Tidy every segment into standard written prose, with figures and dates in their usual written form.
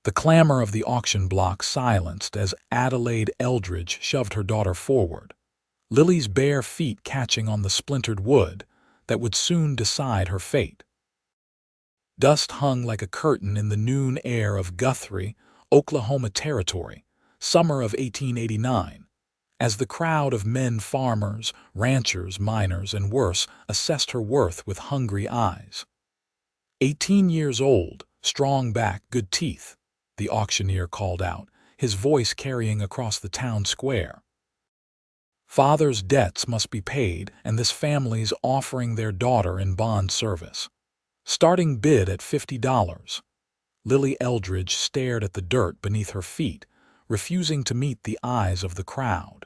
The clamor of the auction block silenced as Adelaide Eldridge shoved her daughter forward, Lily's bare feet catching on the splintered wood that would soon decide her fate. Dust hung like a curtain in the noon air of Guthrie, Oklahoma Territory, summer of 1889, as the crowd of men, farmers, ranchers, miners, and worse assessed her worth with hungry eyes. 18 years old, strong back, good teeth, the auctioneer called out, his voice carrying across the town square. Father's debts must be paid, and this family's offering their daughter in bond service. Starting bid at $50. Lily Eldridge stared at the dirt beneath her feet, refusing to meet the eyes of the crowd.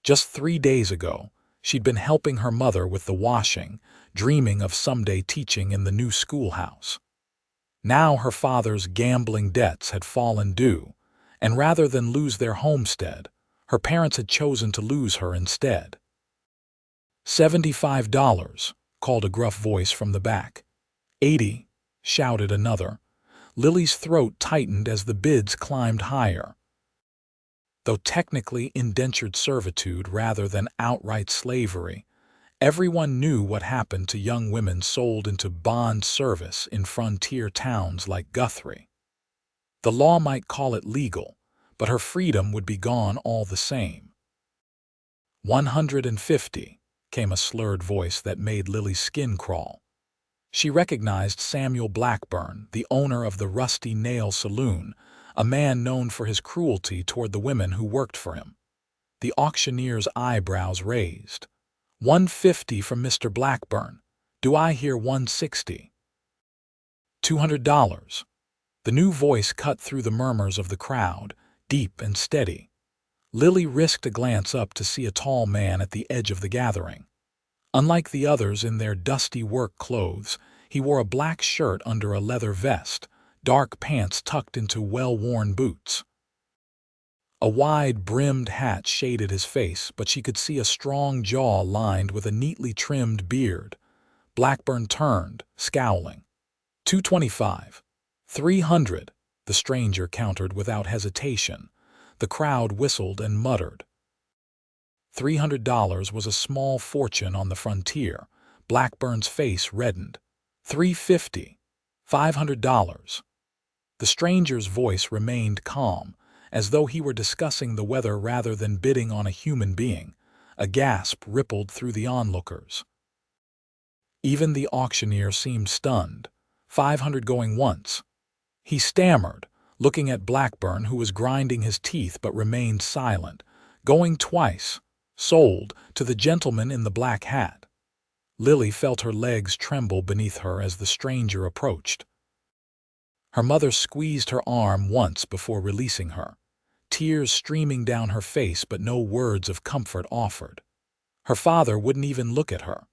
Just 3 days ago, she'd been helping her mother with the washing, dreaming of someday teaching in the new schoolhouse. Now her father's gambling debts had fallen due, and rather than lose their homestead, her parents had chosen to lose her instead. $75, called a gruff voice from the back. 80, shouted another. Lily's throat tightened as the bids climbed higher. Though technically indentured servitude rather than outright slavery, everyone knew what happened to young women sold into bond service in frontier towns like Guthrie. The law might call it legal, but her freedom would be gone all the same. 150, came a slurred voice that made Lily's skin crawl. She recognized Samuel Blackburn, the owner of the Rusty Nail Saloon, a man known for his cruelty toward the women who worked for him. The auctioneer's eyebrows raised. 150 from Mr. Blackburn. Do I hear 160? $200. The new voice cut through the murmurs of the crowd, deep and steady. Lily risked a glance up to see a tall man at the edge of the gathering. Unlike the others in their dusty work clothes, he wore a black shirt under a leather vest, dark pants tucked into well-worn boots. A wide-brimmed hat shaded his face, but she could see a strong jaw lined with a neatly trimmed beard. Blackburn turned, scowling. 225. 300, the stranger countered without hesitation. The crowd whistled and muttered. $300 was a small fortune on the frontier. Blackburn's face reddened. 350. $500. The stranger's voice remained calm, as though he were discussing the weather rather than bidding on a human being. A gasp rippled through the onlookers. Even the auctioneer seemed stunned. 500 going once. He stammered, looking at Blackburn, who was grinding his teeth but remained silent. Going twice. Sold, to the gentleman in the black hat. Lily felt her legs tremble beneath her as the stranger approached. Her mother squeezed her arm once before releasing her, tears streaming down her face but no words of comfort offered. Her father wouldn't even look at her.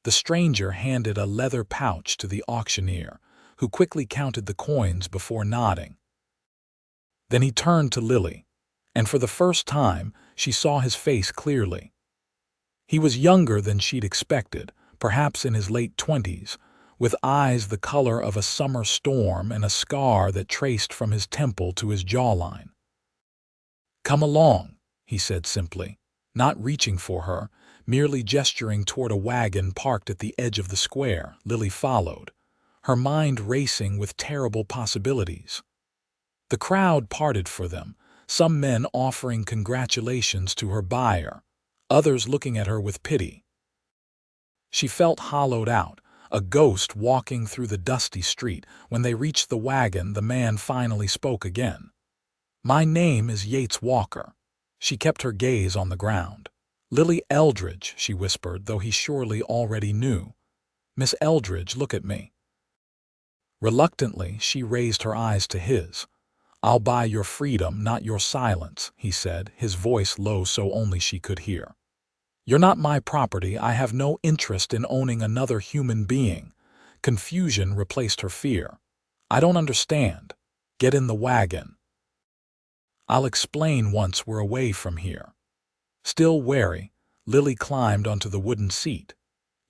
The stranger handed a leather pouch to the auctioneer, who quickly counted the coins before nodding. Then he turned to Lily, and for the first time she saw his face clearly. He was younger than she'd expected, perhaps in his late 20s, with eyes the color of a summer storm and a scar that traced from his temple to his jawline. "Come along," he said simply, not reaching for her, merely gesturing toward a wagon parked at the edge of the square. Lily followed, her mind racing with terrible possibilities. The crowd parted for them, some men offering congratulations to her buyer, others looking at her with pity. She felt hollowed out, a ghost walking through the dusty street. When they reached the wagon, the man finally spoke again. "My name is Yates Walker." She kept her gaze on the ground. "Lily Eldridge," she whispered, though he surely already knew. "Miss Eldridge, look at me." Reluctantly, she raised her eyes to his. "I'll buy your freedom, not your silence," he said, his voice low so only she could hear. "You're not my property. I have no interest in owning another human being." Confusion replaced her fear. "I don't understand. Get in the wagon." "I'll explain once we're away from here." Still wary, Lily climbed onto the wooden seat.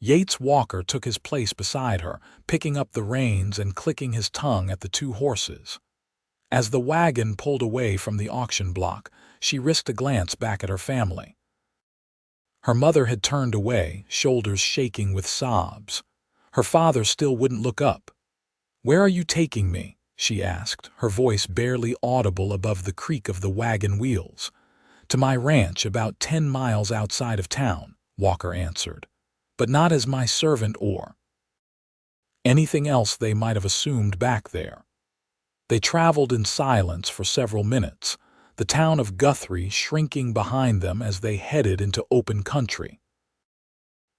Yates Walker took his place beside her, picking up the reins and clicking his tongue at the two horses. As the wagon pulled away from the auction block, she risked a glance back at her family. Her mother had turned away, shoulders shaking with sobs. Her father still wouldn't look up. "Where are you taking me?" she asked, her voice barely audible above the creak of the wagon wheels. "To my ranch about 10 miles outside of town," Walker answered. "But not as my servant or anything else they might have assumed back there." They traveled in silence for several minutes, the town of Guthrie shrinking behind them as they headed into open country.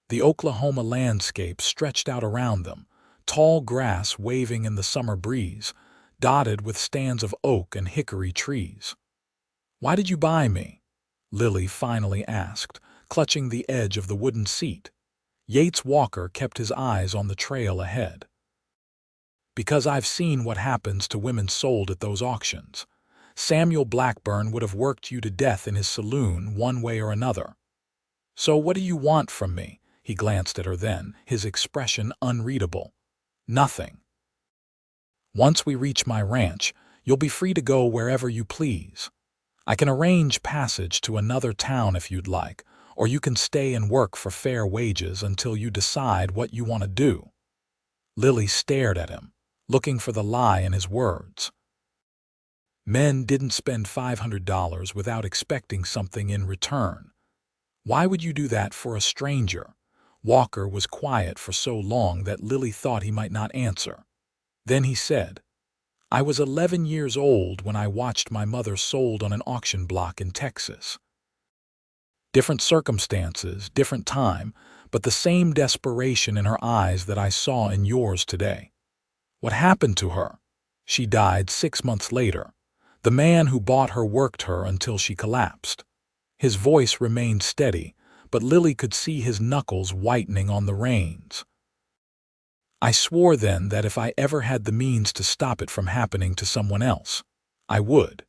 The Oklahoma landscape stretched out around them, tall grass waving in the summer breeze, dotted with stands of oak and hickory trees. "Why did you buy me?" Lily finally asked, clutching the edge of the wooden seat. Yates Walker kept his eyes on the trail ahead. "Because I've seen what happens to women sold at those auctions. Samuel Blackburn would have worked you to death in his saloon one way or another." "So what do you want from me?" He glanced at her then, his expression unreadable. "Nothing. Once we reach my ranch, you'll be free to go wherever you please. I can arrange passage to another town if you'd like, or you can stay and work for fair wages until you decide what you want to do." Lily stared at him, looking for the lie in his words. Men didn't spend $500 without expecting something in return. "Why would you do that for a stranger?" Walker was quiet for so long that Lily thought he might not answer. Then he said, "I was 11 years old when I watched my mother sold on an auction block in Texas. Different circumstances, different time, but the same desperation in her eyes that I saw in yours today. What happened to her? She died 6 months later. The man who bought her worked her until she collapsed." His voice remained steady, but Lily could see his knuckles whitening on the reins. "I swore then that if I ever had the means to stop it from happening to someone else, I would."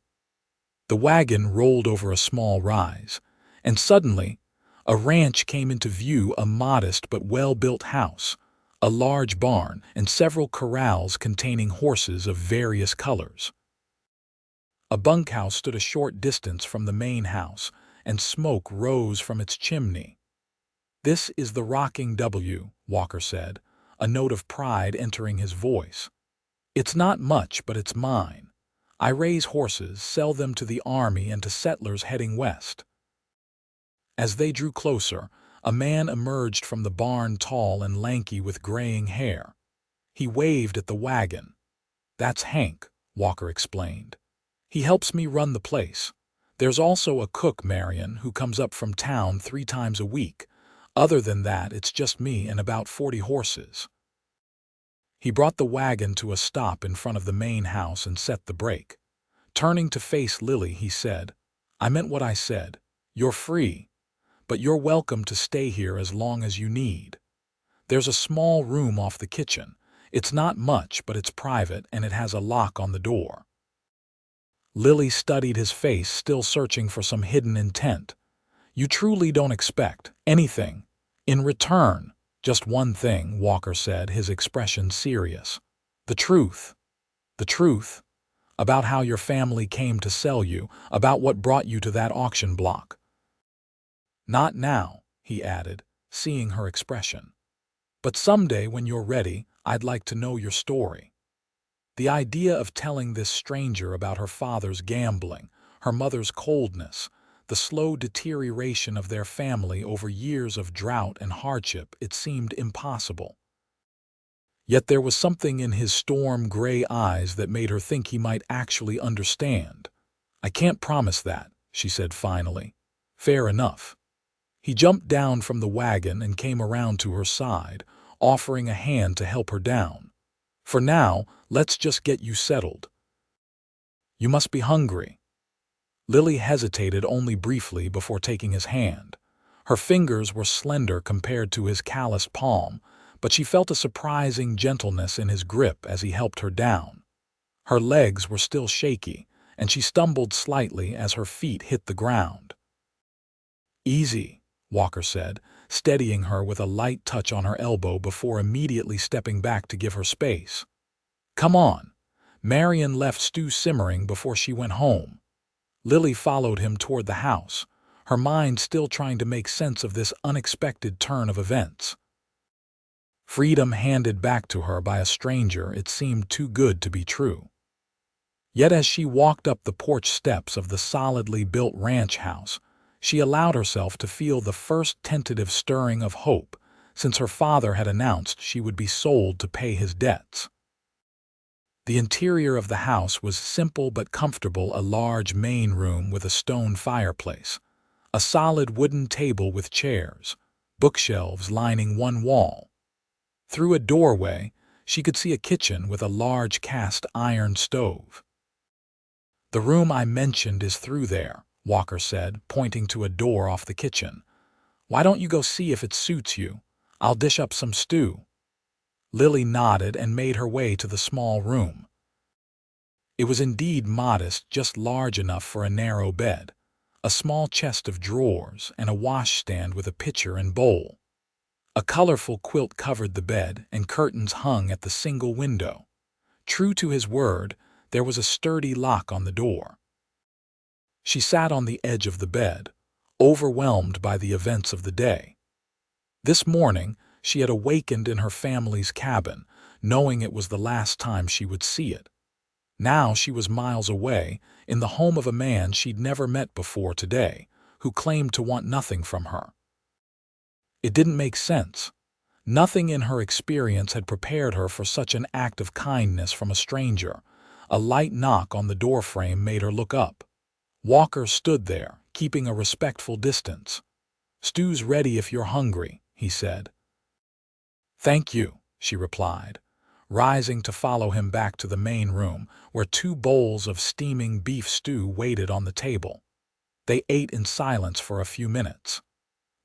The wagon rolled over a small rise, and suddenly a ranch came into view, a modest but well-built house, a large barn, and several corrals containing horses of various colors. A bunkhouse stood a short distance from the main house, and smoke rose from its chimney. "This is the Rocking W," Walker said, a note of pride entering his voice. "It's not much, but it's mine. I raise horses, sell them to the army and to settlers heading west." As they drew closer, a man emerged from the barn, tall and lanky with graying hair. He waved at the wagon. "That's Hank," Walker explained. "He helps me run the place. There's also a cook, Marion, who comes up from town 3 times a week. Other than that, it's just me and about 40 horses." He brought the wagon to a stop in front of the main house and set the brake. Turning to face Lily, he said, "I meant what I said. You're free, but you're welcome to stay here as long as you need. There's a small room off the kitchen. It's not much, but it's private and it has a lock on the door." Lily studied his face, still searching for some hidden intent. "You truly don't expect anything in return?" "Just one thing," Walker said, his expression serious. "The truth. The truth about how your family came to sell you, about what brought you to that auction block." "Not now," he added, seeing her expression. "But someday when you're ready, I'd like to know your story." The idea of telling this stranger about her father's gambling, her mother's coldness, the slow deterioration of their family over years of drought and hardship, it seemed impossible. Yet there was something in his storm-gray eyes that made her think he might actually understand. "I can't promise that," she said finally. "Fair enough." He jumped down from the wagon and came around to her side, offering a hand to help her down. "For now, let's just get you settled. You must be hungry." Lily hesitated only briefly before taking his hand. Her fingers were slender compared to his calloused palm, but she felt a surprising gentleness in his grip as he helped her down. Her legs were still shaky, and she stumbled slightly as her feet hit the ground. "Easy," Walker said, steadying her with a light touch on her elbow before immediately stepping back to give her space. "Come on. Marion left stew simmering before she went home. Lily followed him toward the house, her mind still trying to make sense of this unexpected turn of events. Freedom handed back to her by a stranger, it seemed too good to be true. Yet as she walked up the porch steps of the solidly built ranch house, she allowed herself to feel the first tentative stirring of hope since her father had announced she would be sold to pay his debts. The interior of the house was simple but comfortable, a large main room with a stone fireplace, a solid wooden table with chairs, bookshelves lining one wall. Through a doorway, she could see a kitchen with a large cast iron stove. "The room I mentioned is through there," Walker said, pointing to a door off the kitchen. "Why don't you go see if it suits you? I'll dish up some stew." Lily nodded and made her way to the small room. It was indeed modest, just large enough for a narrow bed, a small chest of drawers, and a washstand with a pitcher and bowl. A colorful quilt covered the bed, and curtains hung at the single window. True to his word, there was a sturdy lock on the door. She sat on the edge of the bed, overwhelmed by the events of the day. This morning, she had awakened in her family's cabin, knowing it was the last time she would see it. Now she was miles away, in the home of a man she'd never met before today, who claimed to want nothing from her. It didn't make sense. Nothing in her experience had prepared her for such an act of kindness from a stranger. A light knock on the doorframe made her look up. Walker stood there, keeping a respectful distance. "Stew's ready if you're hungry," he said. "Thank you," she replied, rising to follow him back to the main room, where 2 bowls of steaming beef stew waited on the table. They ate in silence for a few minutes.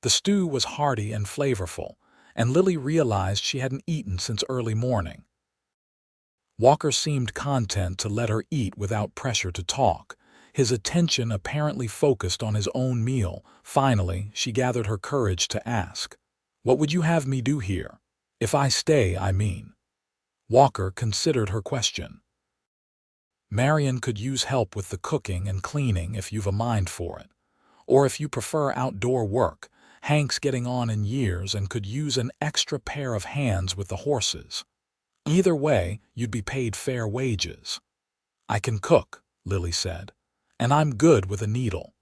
The stew was hearty and flavorful, and Lily realized she hadn't eaten since early morning. Walker seemed content to let her eat without pressure to talk, his attention apparently focused on his own meal. Finally, she gathered her courage to ask, "What would you have me do here? If I stay, I mean." Walker considered her question. "Marion could use help with the cooking and cleaning if you've a mind for it. Or if you prefer outdoor work, Hank's getting on in years and could use an extra pair of hands with the horses. Either way, you'd be paid fair wages." "I can cook," Lily said, "and I'm good with a needle.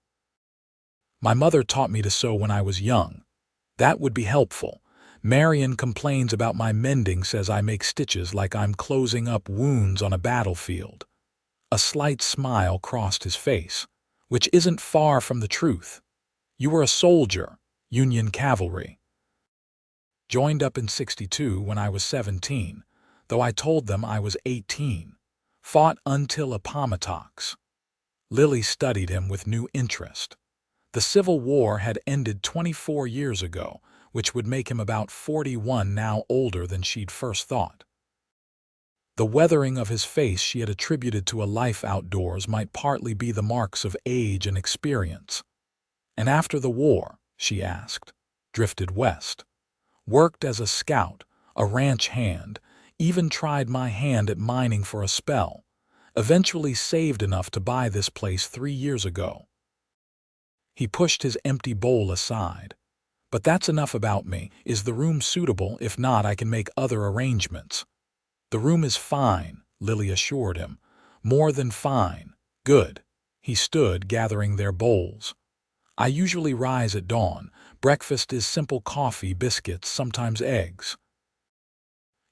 My mother taught me to sew when I was young. That would be helpful. Marion complains about my mending, says I make stitches like I'm closing up wounds on a battlefield." A slight smile crossed his face, "Which isn't far from the truth. You were a soldier, Union cavalry." "Joined up in '62 when I was 17, though I told them I was 18. Fought until Appomattox." Lily studied him with new interest. The Civil War had ended 24 years ago, which would make him about 41, now older than she'd first thought. The weathering of his face she had attributed to a life outdoors might partly be the marks of age and experience. "And after the war," she asked, "drifted west. Worked as a scout, a ranch hand, even tried my hand at mining for a spell. Eventually saved enough to buy this place 3 years ago." He pushed his empty bowl aside. "But that's enough about me. Is the room suitable? If not, I can make other arrangements." "The room is fine," Lily assured him. "More than fine. Good." He stood, gathering their bowls. "I usually rise at dawn. Breakfast is simple coffee, biscuits, sometimes eggs."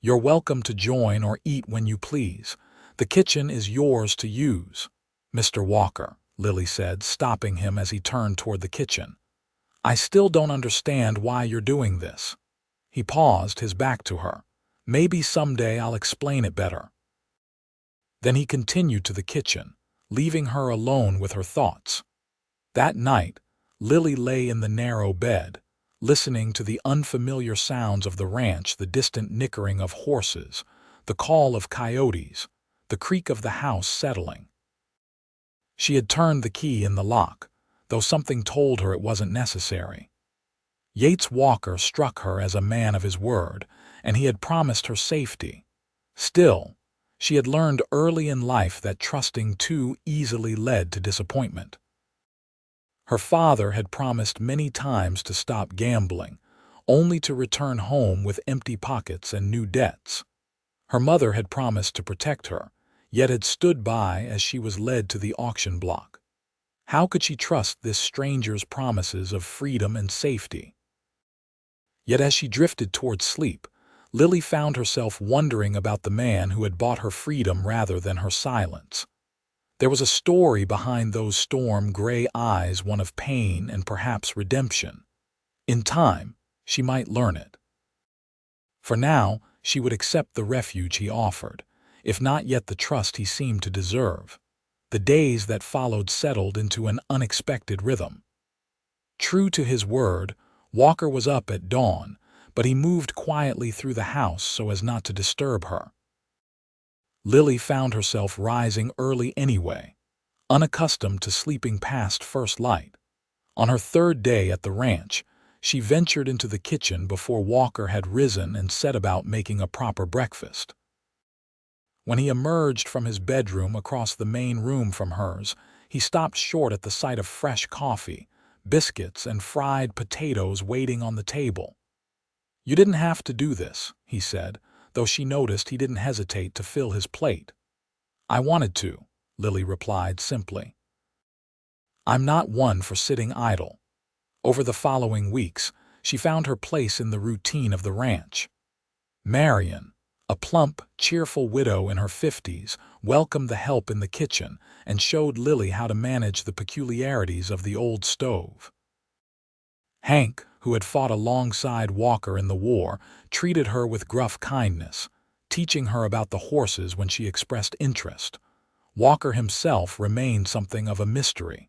"You're welcome to join or eat when you please. The kitchen is yours to use, Mr. Walker," Lily said, stopping him as he turned toward the kitchen. "I still don't understand why you're doing this." He paused, his back to her. "Maybe someday I'll explain it better." Then he continued to the kitchen, leaving her alone with her thoughts. That night, Lily lay in the narrow bed, listening to the unfamiliar sounds of the ranch, the distant nickering of horses, the call of coyotes, the creak of the house settling. She had turned the key in the lock, though something told her it wasn't necessary. Yates Walker struck her as a man of his word, and he had promised her safety. Still, She had learned early in life that trusting too easily led to disappointment. Her father had promised many times to stop gambling, only to return home with empty pockets and new debts. Her mother had promised to protect her, yet had stood by as she was led to the auction block. How could she trust this stranger's promises of freedom and safety? Yet as she drifted toward sleep, Lily found herself wondering about the man who had bought her freedom rather than her silence. There was a story behind those storm-gray eyes, one of pain and perhaps redemption. In time, she might learn it. For now, she would accept the refuge he offered, if not yet the trust he seemed to deserve. The days that followed settled into an unexpected rhythm. True to his word, Walker was up at dawn, but he moved quietly through the house so as not to disturb her. Lily found herself rising early anyway, unaccustomed to sleeping past first light. On her third day at the ranch, she ventured into the kitchen before Walker had risen and set about making a proper breakfast. When he emerged from his bedroom across the main room from hers, he stopped short at the sight of fresh coffee, biscuits, and fried potatoes waiting on the table. "You didn't have to do this," he said, though she noticed he didn't hesitate to fill his plate. "I wanted to," Lily replied simply. "I'm not one for sitting idle." Over the following weeks, she found her place in the routine of the ranch. Marion, a plump, cheerful widow in her 50s, welcomed the help in the kitchen and showed Lily how to manage the peculiarities of the old stove. Hank, who had fought alongside Walker in the war, treated her with gruff kindness, teaching her about the horses when she expressed interest. Walker himself remained something of a mystery.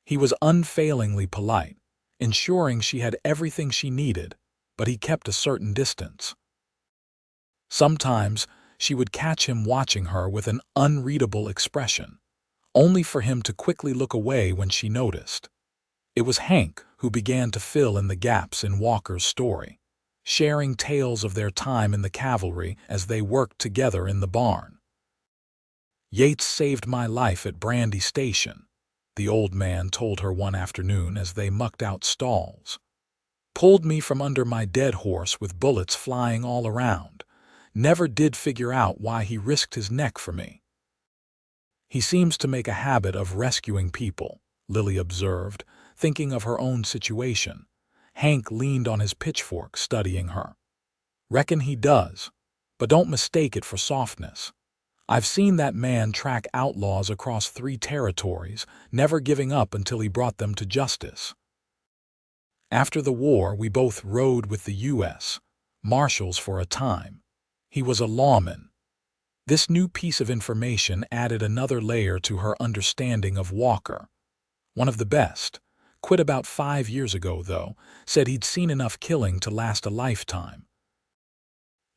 He was unfailingly polite, ensuring she had everything she needed, but he kept a certain distance. Sometimes she would catch him watching her with an unreadable expression, only for him to quickly look away when she noticed. It was Hank who began to fill in the gaps in Walker's story, sharing tales of their time in the cavalry as they worked together in the barn. "Yates saved my life at Brandy Station," the old man told her one afternoon as they mucked out stalls. "Pulled me from under my dead horse with bullets flying all around. Never did figure out why he risked his neck for me." "He seems to make a habit of rescuing people," Lily observed, thinking of her own situation. Hank leaned on his pitchfork, studying her. "Reckon he does, but don't mistake it for softness. I've seen that man track outlaws across 3 territories, never giving up until he brought them to justice. After the war, we both rode with the U.S. Marshals for a time. He was a lawman." This new piece of information added another layer to her understanding of Walker. "One of the best. Quit about 5 years ago, though. Said he'd seen enough killing to last a lifetime."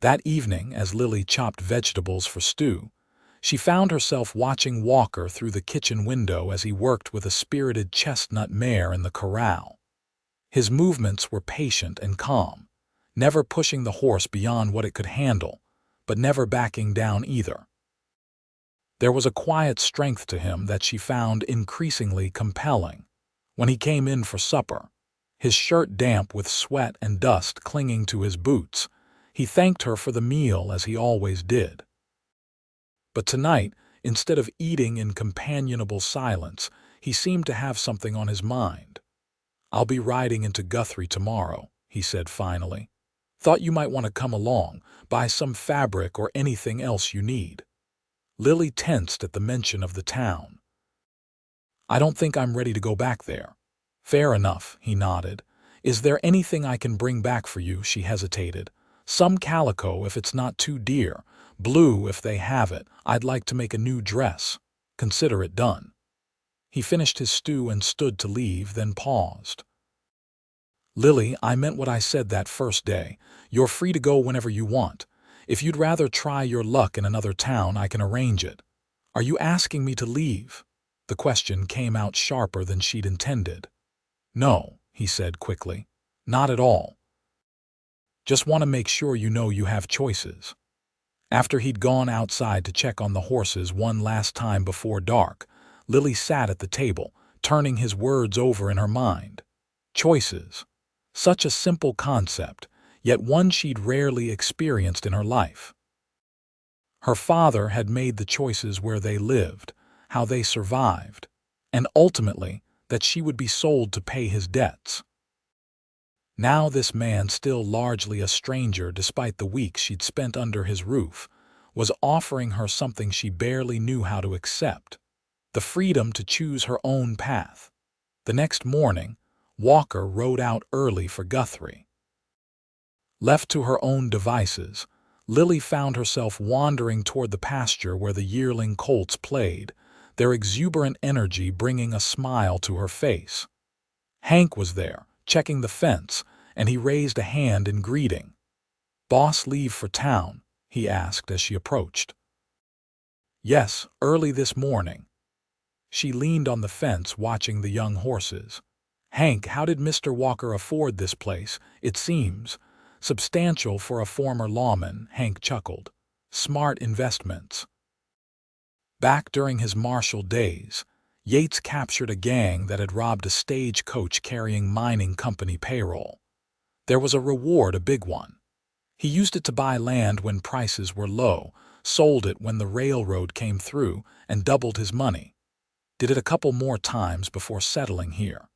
That evening, as Lily chopped vegetables for stew, she found herself watching Walker through the kitchen window as he worked with a spirited chestnut mare in the corral. His movements were patient and calm, never pushing the horse beyond what it could handle, but never backing down either. There was a quiet strength to him that she found increasingly compelling. When he came in for supper, his shirt damp with sweat and dust clinging to his boots, he thanked her for the meal as he always did. But tonight, instead of eating in companionable silence, he seemed to have something on his mind. "I'll be riding into Guthrie tomorrow," he said finally. "Thought you might want to come along, buy some fabric or anything else you need." Lily tensed at the mention of the town. "I don't think I'm ready to go back there." "Fair enough," he nodded. "Is there anything I can bring back for you?" She hesitated. "Some calico if it's not too dear. Blue if they have it. I'd like to make a new dress. Consider it done." He finished his stew and stood to leave, then paused. "Lily, I meant what I said that first day. You're free to go whenever you want. If you'd rather try your luck in another town, I can arrange it." "Are you asking me to leave?" The question came out sharper than she'd intended. "No," he said quickly. "Not at all. Just want to make sure you know you have choices." After he'd gone outside to check on the horses one last time before dark, Lily sat at the table, turning his words over in her mind. Choices. Such a simple concept, yet one she'd rarely experienced in her life. Her father had made the choices where they lived, how they survived, and ultimately that she would be sold to pay his debts. Now this man, still largely a stranger despite the weeks she'd spent under his roof, was offering her something she barely knew how to accept: the freedom to choose her own path. The next morning, Walker rode out early for Guthrie. Left to her own devices, Lily found herself wandering toward the pasture where the yearling colts played, their exuberant energy bringing a smile to her face. Hank was there, checking the fence, and he raised a hand in greeting. "Boss leave for town?" he asked as she approached. "Yes, early this morning." She leaned on the fence watching the young horses. "Hank, how did Mr. Walker afford this place? It seems substantial for a former lawman," Hank chuckled. "Smart investments." Back during his Marshall days, Yates captured a gang that had robbed a stagecoach carrying mining company payroll. There was a reward, a big one. He used it to buy land when prices were low, sold it when the railroad came through, and doubled his money. Did it a couple more times before settling here.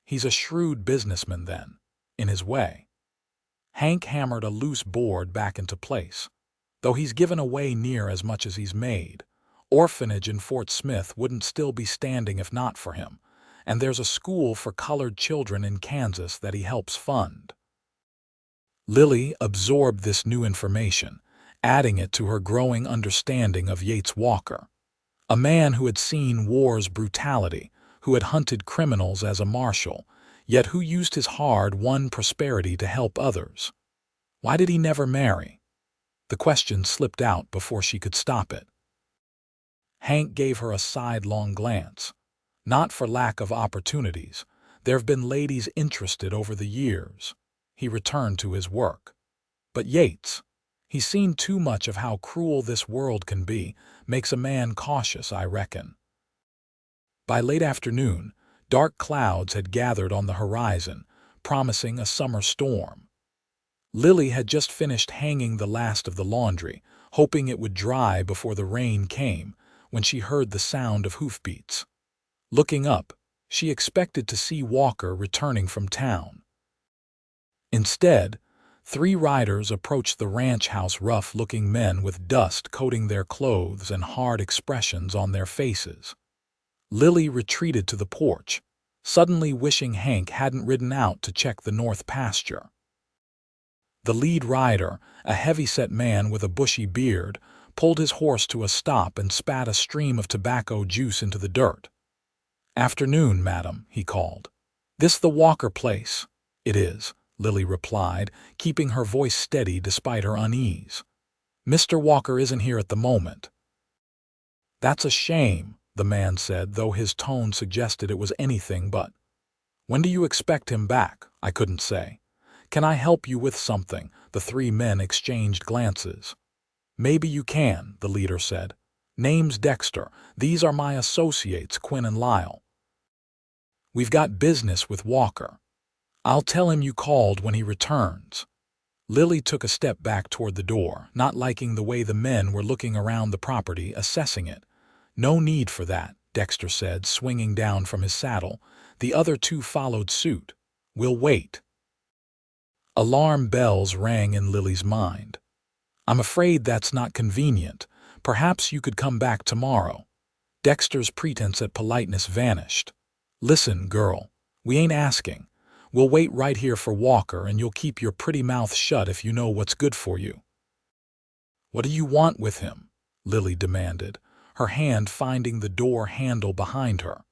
He's a shrewd businessman then, in his way. Hank hammered a loose board back into place. Though he's given away near as much as he's made, orphanage in Fort Smith wouldn't still be standing if not for him, and there's a school for colored children in Kansas that he helps fund. Lily absorbed this new information, adding it to her growing understanding of Yates Walker, a man who had seen war's brutality, who had hunted criminals as a marshal, yet who used his hard-won prosperity to help others. Why did he never marry? The question slipped out before she could stop it. Hank gave her a sidelong glance. "Not for lack of opportunities. There've been ladies interested over the years." He returned to his work. "But Yates, he's seen too much of how cruel this world can be, makes a man cautious, I reckon." By late afternoon, dark clouds had gathered on the horizon, promising a summer storm. Lily had just finished hanging the last of the laundry, hoping it would dry before the rain came, when she heard the sound of hoofbeats. Looking up, she expected to see Walker returning from town. Instead, 3 riders approached the ranch house, rough-looking men with dust coating their clothes and hard expressions on their faces. Lily retreated to the porch, suddenly wishing Hank hadn't ridden out to check the north pasture. The lead rider, a heavy-set man with a bushy beard, pulled his horse to a stop and spat a stream of tobacco juice into the dirt. "Afternoon, madam," he called. "This the Walker place?" "It is," Lily replied, keeping her voice steady despite her unease. "Mr. Walker isn't here at the moment." "That's a shame," the man said, though his tone suggested it was anything but. "When do you expect him back?" "I couldn't say." "Can I help you with something?" The 3 men exchanged glances. "Maybe you can," the leader said. "Name's Dexter. These are my associates, Quinn and Lyle. We've got business with Walker. I'll tell him you called when he returns." Lily took a step back toward the door, not liking the way the men were looking around the property, assessing it. "No need for that," Dexter said, swinging down from his saddle. The other 2 followed suit. "We'll wait." Alarm bells rang in Lily's mind. "I'm afraid that's not convenient. Perhaps you could come back tomorrow." Dexter's pretense at politeness vanished. "Listen, girl, we ain't asking. We'll wait right here for Walker, and you'll keep your pretty mouth shut if you know what's good for you." "What do you want with him?" Lily demanded, her hand finding the door handle behind her.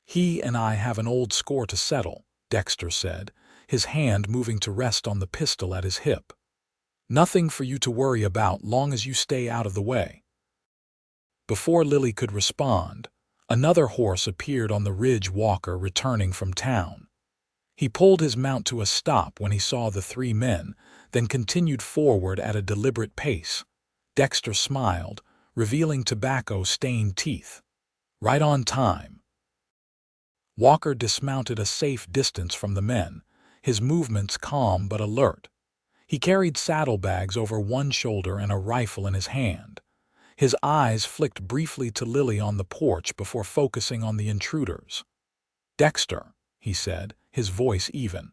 "He and I have an old score to settle," Dexter said, his hand moving to rest on the pistol at his hip. "Nothing for you to worry about long as you stay out of the way." Before Lily could respond, another horse appeared on the ridge, Walker returning from town. He pulled his mount to a stop when he saw the 3 men, then continued forward at a deliberate pace, Dexter smiled, revealing tobacco-stained teeth. Right on time. Walker dismounted a safe distance from the men, his movements calm but alert. He carried saddlebags over one shoulder and a rifle in his hand. His eyes flicked briefly to Lily on the porch before focusing on the intruders. "Dexter," he said, his voice even.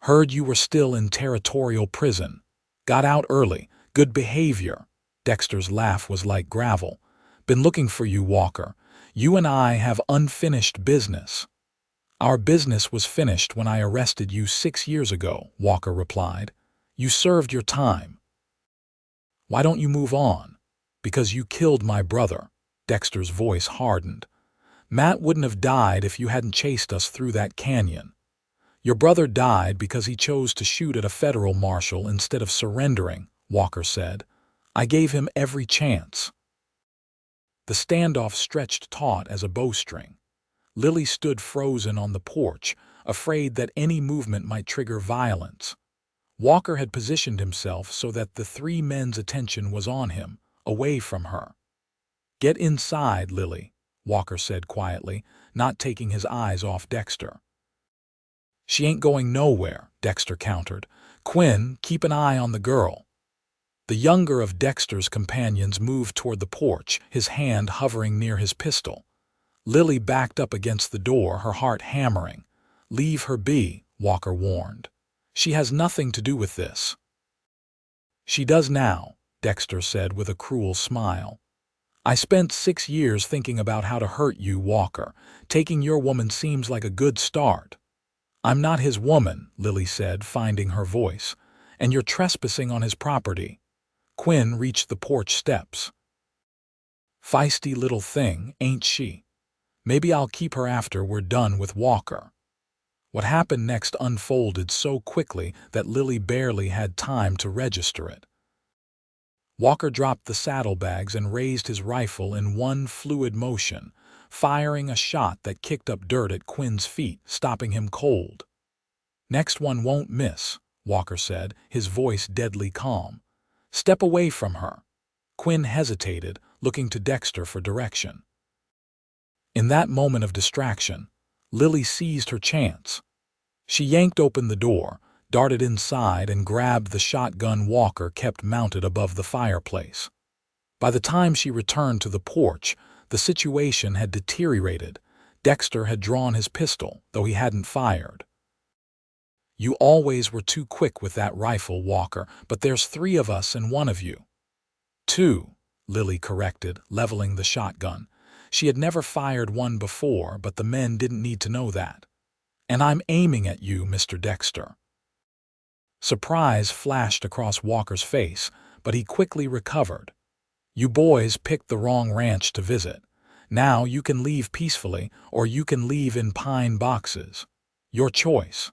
"Heard you were still in territorial prison. Got out early. Good behavior." Dexter's laugh was like gravel. "Been looking for you, Walker. You and I have unfinished business." "Our business was finished when I arrested you 6 years ago," Walker replied. "You served your time." "Why don't you move on?" "Because you killed my brother." Dexter's voice hardened. "Matt wouldn't have died if you hadn't chased us through that canyon. Your brother died because he chose to shoot at a federal marshal instead of surrendering," Walker said. "I gave him every chance." The standoff stretched taut as a bowstring. Lily stood frozen on the porch, afraid that any movement might trigger violence. Walker had positioned himself so that the 3 men's attention was on him, away from her. "Get inside, Lily," Walker said quietly, not taking his eyes off Dexter. "She ain't going nowhere," Dexter countered. "Quinn, keep an eye on the girl." The younger of Dexter's companions moved toward the porch, his hand hovering near his pistol. Lily backed up against the door, her heart hammering. "Leave her be," Walker warned. "She has nothing to do with this." "She does now," Dexter said with a cruel smile. "I spent 6 years thinking about how to hurt you, Walker. Taking your woman seems like a good start." "I'm not his woman," Lily said, finding her voice, "and you're trespassing on his property." Quinn reached the porch steps. "Feisty little thing, ain't she? Maybe I'll keep her after we're done with Walker." What happened next unfolded so quickly that Lily barely had time to register it. Walker dropped the saddlebags and raised his rifle in one fluid motion, firing a shot that kicked up dirt at Quinn's feet, stopping him cold. "Next one won't miss," Walker said, his voice deadly calm. "Step away from her." Quinn hesitated, looking to Dexter for direction. In that moment of distraction, Lily seized her chance. She yanked open the door, darted inside, and grabbed the shotgun Walker kept mounted above the fireplace. By the time she returned to the porch, the situation had deteriorated. Dexter had drawn his pistol, though he hadn't fired. "You always were too quick with that rifle, Walker, but there's 3 of us and 1 of you." "2," Lily corrected, leveling the shotgun. She had never fired one before, but the men didn't need to know that. "And I'm aiming at you, Mr. Dexter." Surprise flashed across Walker's face, but he quickly recovered. "You boys picked the wrong ranch to visit. Now you can leave peacefully, or you can leave in pine boxes. Your choice."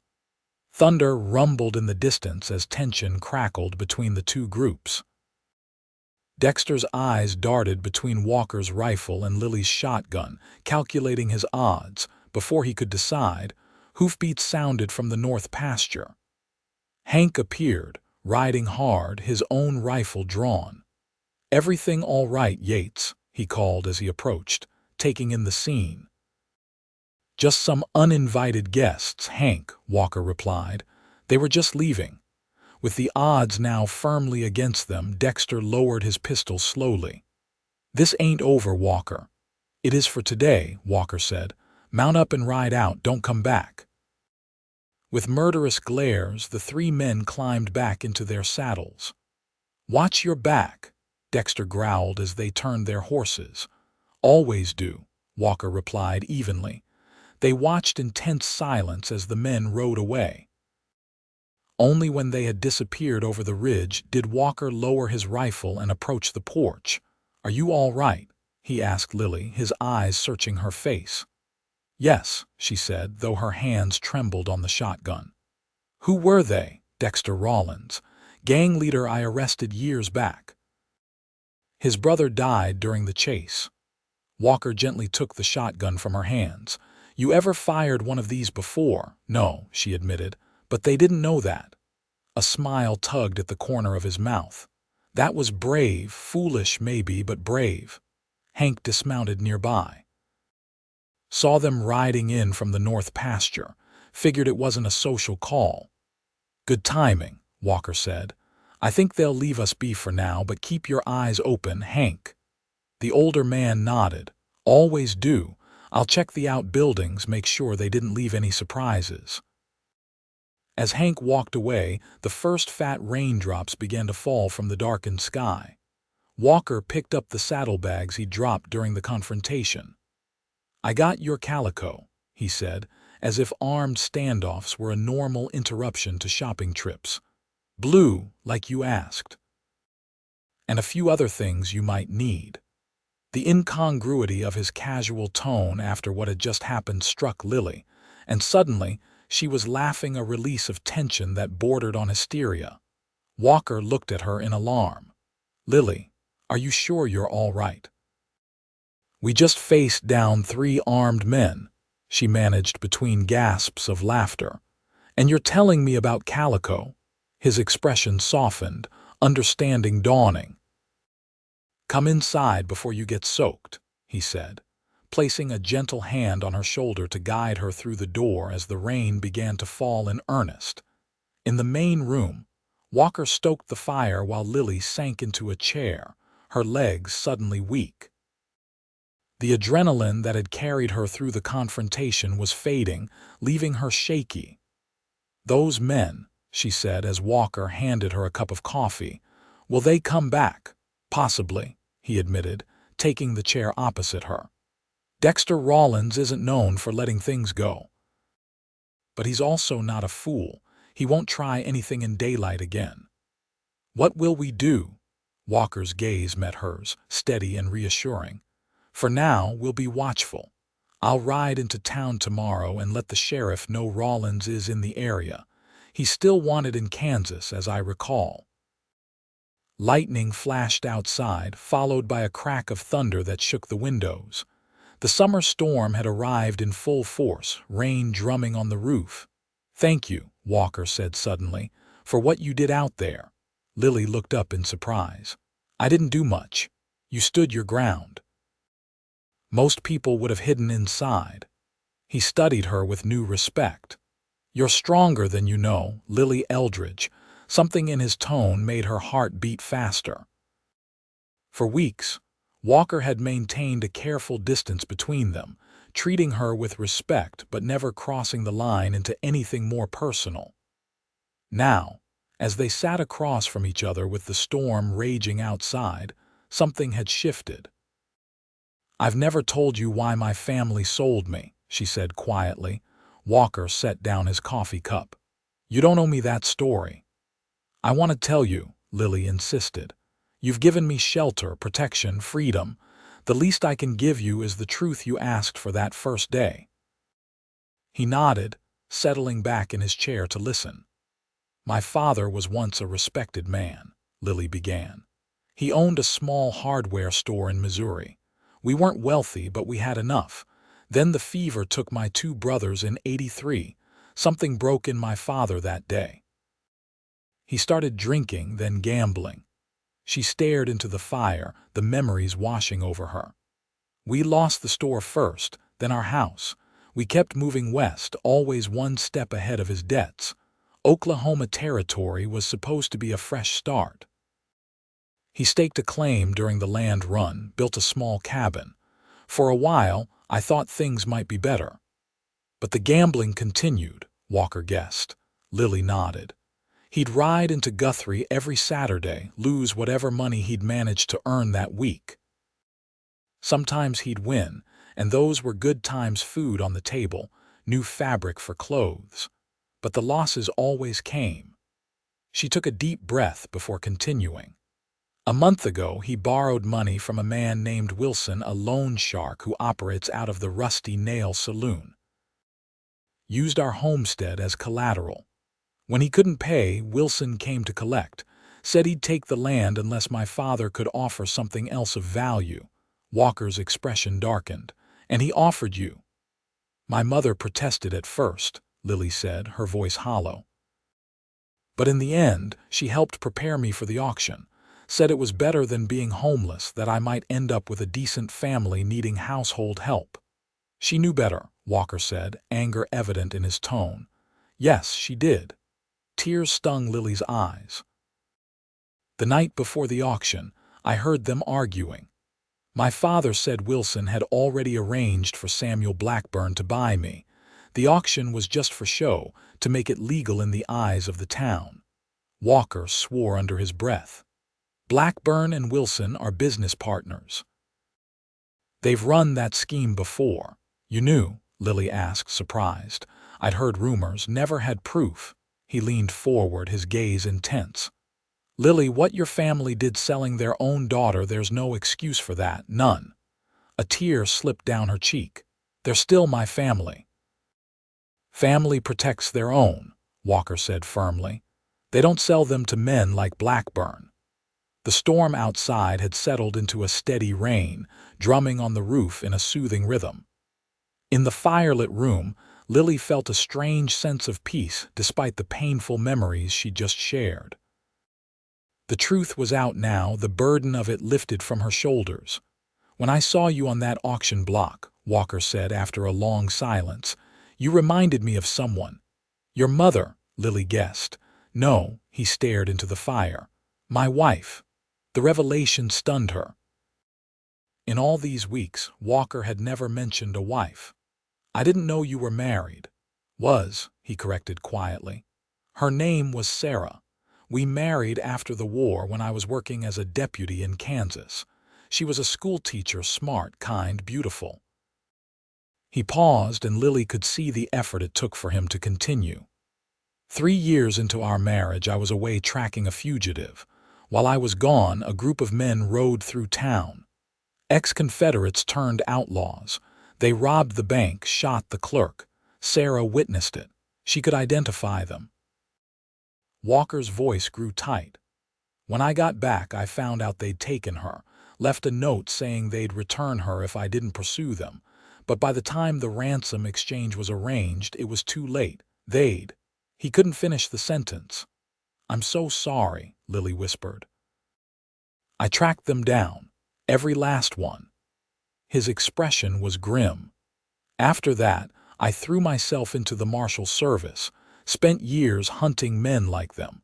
Thunder rumbled in the distance as tension crackled between the 2 groups. Dexter's eyes darted between Walker's rifle and Lily's shotgun, calculating his odds. Before he could decide, hoofbeats sounded from the north pasture. Hank appeared, riding hard, his own rifle drawn. "Everything all right, Yates?" he called as he approached, taking in the scene. "Just some uninvited guests, Hank," Walker replied. "They were just leaving." With the odds now firmly against them, Dexter lowered his pistol slowly. "This ain't over, Walker." "It is for today," Walker said. "Mount up and ride out, don't come back." With murderous glares, the 3 men climbed back into their saddles. "Watch your back," Dexter growled as they turned their horses. "Always do," Walker replied evenly. They watched in tense silence as the men rode away. Only when they had disappeared over the ridge did Walker lower his rifle and approach the porch. "Are you all right?" he asked Lily, his eyes searching her face. "Yes," she said, though her hands trembled on the shotgun. "Who were they?" "Dexter Rollins, gang leader I arrested years back. His brother died during the chase." Walker gently took the shotgun from her hands. "You ever fired one of these before?" "No," she admitted, "but they didn't know that." A smile tugged at the corner of his mouth. That was brave, foolish maybe, but brave. Hank dismounted nearby. Saw them riding in from the north pasture. Figured it wasn't a social call. Good timing, Walker said. I think they'll leave us be for now, but keep your eyes open, Hank. The older man nodded. Always do. I'll check the outbuildings, make sure they didn't leave any surprises. As Hank walked away, the first fat raindrops began to fall from the darkened sky. Walker picked up the saddlebags he dropped during the confrontation. I got your calico, he said, as if armed standoffs were a normal interruption to shopping trips. Blue, like you asked. And a few other things you might need. The incongruity of his casual tone after what had just happened struck Lily, and suddenly she was laughing, a release of tension that bordered on hysteria. Walker looked at her in alarm. Lily, are you sure you're all right? We just faced down 3 armed men, she managed between gasps of laughter. And you're telling me about Calico? His expression softened, understanding dawning. Come inside before you get soaked, he said, placing a gentle hand on her shoulder to guide her through the door as the rain began to fall in earnest. In the main room, Walker stoked the fire while Lily sank into a chair, her legs suddenly weak. The adrenaline that had carried her through the confrontation was fading, leaving her shaky. Those men, she said as Walker handed her a cup of coffee. Will they come back? Possibly, he admitted, taking the chair opposite her. Dexter Rawlins isn't known for letting things go. But he's also not a fool. He won't try anything in daylight again. What will we do? Walker's gaze met hers, steady and reassuring. For now, we'll be watchful. I'll ride into town tomorrow and let the sheriff know Rawlins is in the area. He's still wanted in Kansas, as I recall. Lightning flashed outside, followed by a crack of thunder that shook the windows. The summer storm had arrived in full force, rain drumming on the roof. Thank you, Walker said suddenly, for what you did out there. Lily looked up in surprise. I didn't do much. You stood your ground. Most people would have hidden inside. He studied her with new respect. You're stronger than you know, Lily Eldridge. Something in his tone made her heart beat faster. For weeks, Walker had maintained a careful distance between them, treating her with respect but never crossing the line into anything more personal. Now, as they sat across from each other with the storm raging outside, something had shifted. I've never told you why my family sold me, she said quietly. Walker set down his coffee cup. You don't owe me that story. I want to tell you, Lily insisted. You've given me shelter, protection, freedom. The least I can give you is the truth you asked for that first day. He nodded, settling back in his chair to listen. My father was once a respected man, Lily began. He owned a small hardware store in Missouri. We weren't wealthy, but we had enough. Then the fever took my 2 brothers in '83. Something broke in my father that day. He started drinking, then gambling. She stared into the fire, the memories washing over her. We lost the store first, then our house. We kept moving west, always one step ahead of his debts. Oklahoma Territory was supposed to be a fresh start. He staked a claim during the land run, built a small cabin. For a while, I thought things might be better. But the gambling continued, Walker guessed. Lily nodded. He'd ride into Guthrie every Saturday, lose whatever money he'd managed to earn that week. Sometimes he'd win, and those were good times, food on the table, new fabric for clothes. But the losses always came. She took a deep breath before continuing. A month ago, he borrowed money from a man named Wilson, a loan shark who operates out of the Rusty Nail Saloon. Used our homestead as collateral. When he couldn't pay, Wilson came to collect, said he'd take the land unless my father could offer something else of value. Walker's expression darkened. And he offered you. My mother protested at first, Lily said, her voice hollow. But in the end, she helped prepare me for the auction. said it was better than being homeless, that I might end up with a decent family needing household help. She knew better, Walker said, anger evident in his tone. Yes, she did. Tears stung Lily's eyes. The night before the auction, I heard them arguing. My father said Wilson had already arranged for Samuel Blackburn to buy me. The auction was just for show, to make it legal in the eyes of the town. Walker swore under his breath. Blackburn and Wilson are business partners. They've run that scheme before. You knew? Lily asked, surprised. I'd heard rumors, never had proof. He leaned forward, his gaze intense. Lily, what your family did selling their own daughter, there's no excuse for that, none. A tear slipped down her cheek. They're still my family. Family protects their own, Walker said firmly. They don't sell them to men like Blackburn. The storm outside had settled into a steady rain, drumming on the roof in a soothing rhythm. In the firelit room, Lily felt a strange sense of peace despite the painful memories she'd just shared. The truth was out now, the burden of it lifted from her shoulders. When I saw you on that auction block, Walker said after a long silence, you reminded me of someone. Your mother, Lily guessed. No, he stared into the fire. My wife. The revelation stunned her. In all these weeks, Walker had never mentioned a wife. I didn't know you were married. Was, he corrected quietly. Her name was Sarah. We married after the war when I was working as a deputy in Kansas. She was a school teacher, smart, kind, beautiful. He paused, and Lily could see the effort it took for him to continue. 3 years into our marriage, I was away tracking a fugitive. While I was gone, a group of men rode through town. Ex-Confederates turned outlaws. They robbed the bank, shot the clerk. Sarah witnessed it. She could identify them. Walker's voice grew tight. When I got back, I found out they'd taken her, left a note saying they'd return her if I didn't pursue them. But by the time the ransom exchange was arranged, it was too late. He couldn't finish the sentence. I'm so sorry, Lily whispered. I tracked them down, every last one. His expression was grim. After that, I threw myself into the Marshal Service, spent years hunting men like them,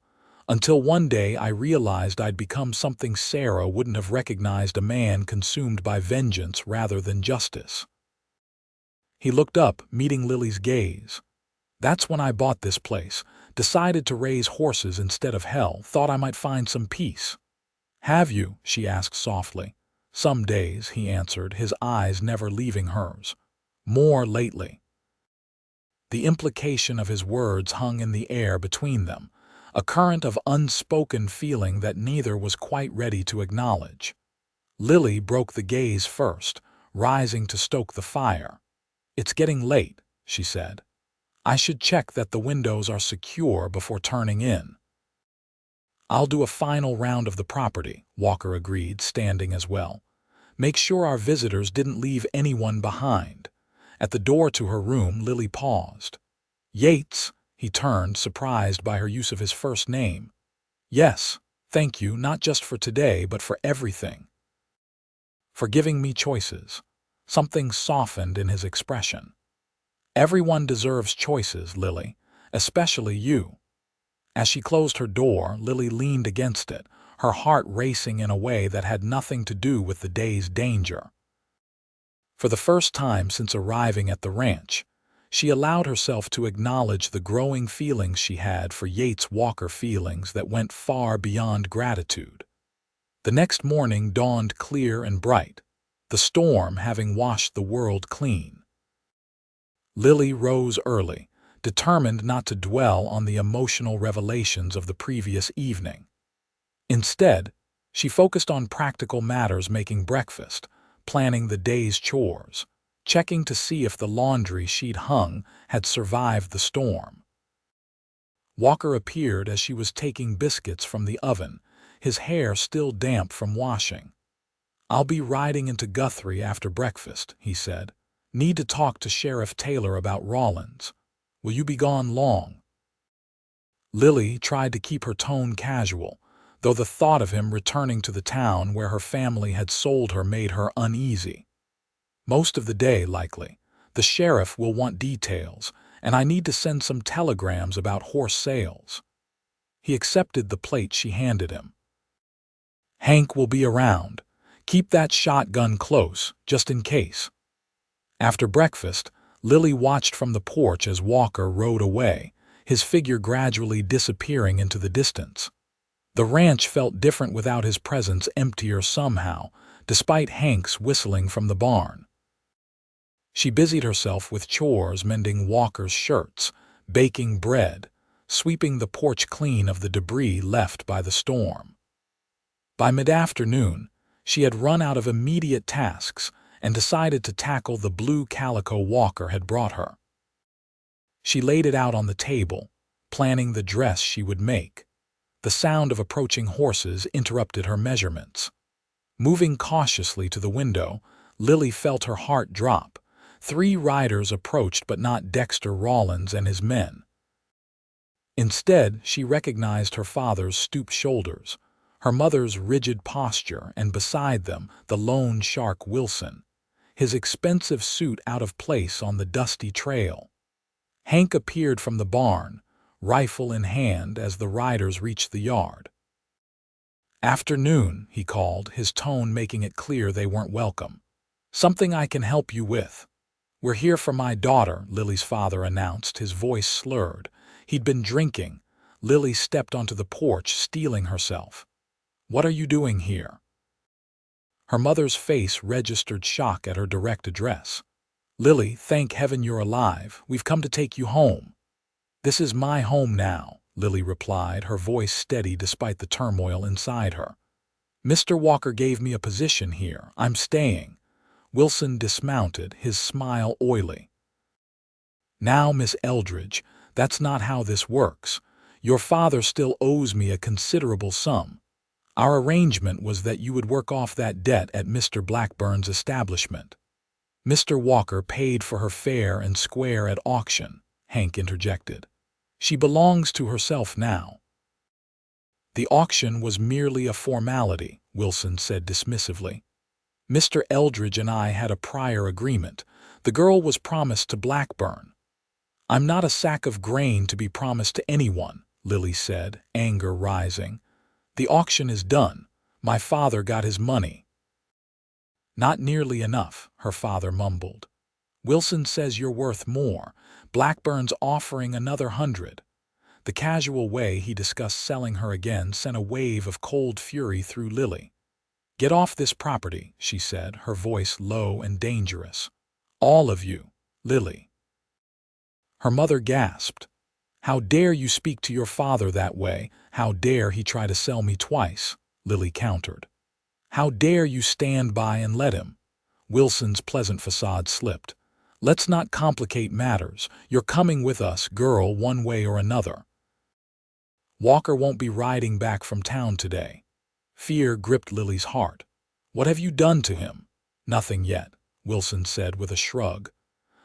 until one day I realized I'd become something Sarah wouldn't have recognized, a man consumed by vengeance rather than justice. He looked up, meeting Lily's gaze. That's when I bought this place, decided to raise horses instead of hell, thought I might find some peace. Have you? She asked softly. Some days, he answered, his eyes never leaving hers. More lately. The implication of his words hung in the air between them, a current of unspoken feeling that neither was quite ready to acknowledge. Lily broke the gaze first, rising to stoke the fire. It's getting late, she said. I should check that the windows are secure before turning in. I'll do a final round of the property, Walker agreed, standing as well. Make sure our visitors didn't leave anyone behind. At the door to her room, Lily paused. Yates, he turned, surprised by her use of his first name. Yes, thank you, not just for today, but for everything. For giving me choices. Something softened in his expression. Everyone deserves choices, Lily, especially you. As she closed her door, Lily leaned against it, her heart racing in a way that had nothing to do with the day's danger. For the first time since arriving at the ranch, she allowed herself to acknowledge the growing feelings she had for Yates Walker, feelings that went far beyond gratitude. The next morning dawned clear and bright, the storm having washed the world clean. Lily rose early, determined not to dwell on the emotional revelations of the previous evening. Instead, she focused on practical matters, making breakfast, planning the day's chores, checking to see if the laundry she'd hung had survived the storm. Walker appeared as she was taking biscuits from the oven, his hair still damp from washing. I'll be riding into Guthrie after breakfast, he said. Need to talk to Sheriff Taylor about Rawlins. Will you be gone long? Lily tried to keep her tone casual, though the thought of him returning to the town where her family had sold her made her uneasy. Most of the day, likely. The sheriff will want details, and I need to send some telegrams about horse sales. He accepted the plate she handed him. Hank will be around. Keep that shotgun close, just in case. After breakfast, Lily watched from the porch as Walker rode away, his figure gradually disappearing into the distance. The ranch felt different without his presence, emptier somehow, despite Hank's whistling from the barn. She busied herself with chores, mending Walker's shirts, baking bread, sweeping the porch clean of the debris left by the storm. By mid-afternoon, she had run out of immediate tasks and decided to tackle the blue calico Walker had brought her. She laid it out on the table, planning the dress she would make. The sound of approaching horses interrupted her measurements. Moving cautiously to the window, Lily felt her heart drop. 3 riders approached, but not Dexter Rawlins and his men. Instead, she recognized her father's stooped shoulders, her mother's rigid posture, and beside them, the loan shark Wilson, his expensive suit out of place on the dusty trail. Hank appeared from the barn, rifle in hand, as the riders reached the yard. "Afternoon," he called, his tone making it clear they weren't welcome. "Something I can help you with?" "We're here for my daughter," Lily's father announced, his voice slurred. He'd been drinking. Lily stepped onto the porch, steeling herself. "What are you doing here?" Her mother's face registered shock at her direct address. "Lily, thank heaven you're alive. We've come to take you home." "This is my home now," Lily replied, her voice steady despite the turmoil inside her. "Mr. Walker gave me a position here. I'm staying." Wilson dismounted, his smile oily. "Now, Miss Eldridge, that's not how this works. Your father still owes me a considerable sum. Our arrangement was that you would work off that debt at Mr. Blackburn's establishment." "Mr. Walker paid for her fair and square at auction," Hank interjected. "She belongs to herself now." "The auction was merely a formality," Wilson said dismissively. "Mr. Eldridge and I had a prior agreement. The girl was promised to Blackburn." "I'm not a sack of grain to be promised to anyone," Lily said, anger rising. "The auction is done. My father got his money." "Not nearly enough," her father mumbled. "Wilson says you're worth more. Blackburn's offering another 100. The casual way he discussed selling her again sent a wave of cold fury through Lily. "Get off this property," she said, her voice low and dangerous. "All of you, Lily." Her mother gasped. "How dare you speak to your father that way? How dare he try to sell me twice?" Lily countered. "How dare you stand by and let him?" Wilson's pleasant facade slipped. "Let's not complicate matters. You're coming with us, girl, one way or another. Walker won't be riding back from town today." Fear gripped Lily's heart. "What have you done to him?" "Nothing yet," Wilson said with a shrug.